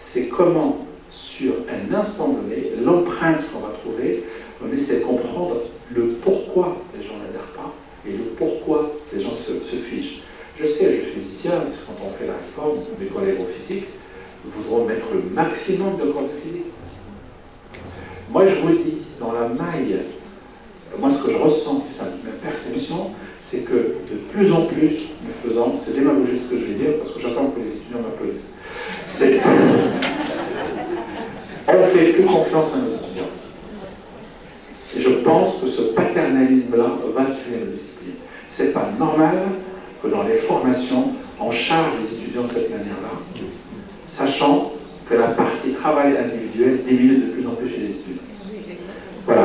c'est comment, sur un instant donné, l'empreinte qu'on va trouver, on essaie de comprendre le pourquoi les gens n'adhèrent pas et le pourquoi les gens se figent. Je sais, je suis physicien, quand on fait la réforme, mes collègues en physique voudront mettre le maximum de cours de physique. Moi, je vous dis, dans la maille, moi, ce que je ressens, ma perception, c'est que de plus en plus, me faisant, c'est démagogique ce que je vais dire, parce que j'attends que les étudiants m'applaudissent. On ne fait plus confiance à nos étudiants. Et je pense que ce paternalisme-là va tuer nos disciplines. C'est pas normal que dans les formations, on charge les étudiants de cette manière-là, sachant que la partie travail individuel diminue de plus en plus chez les étudiants. Voilà.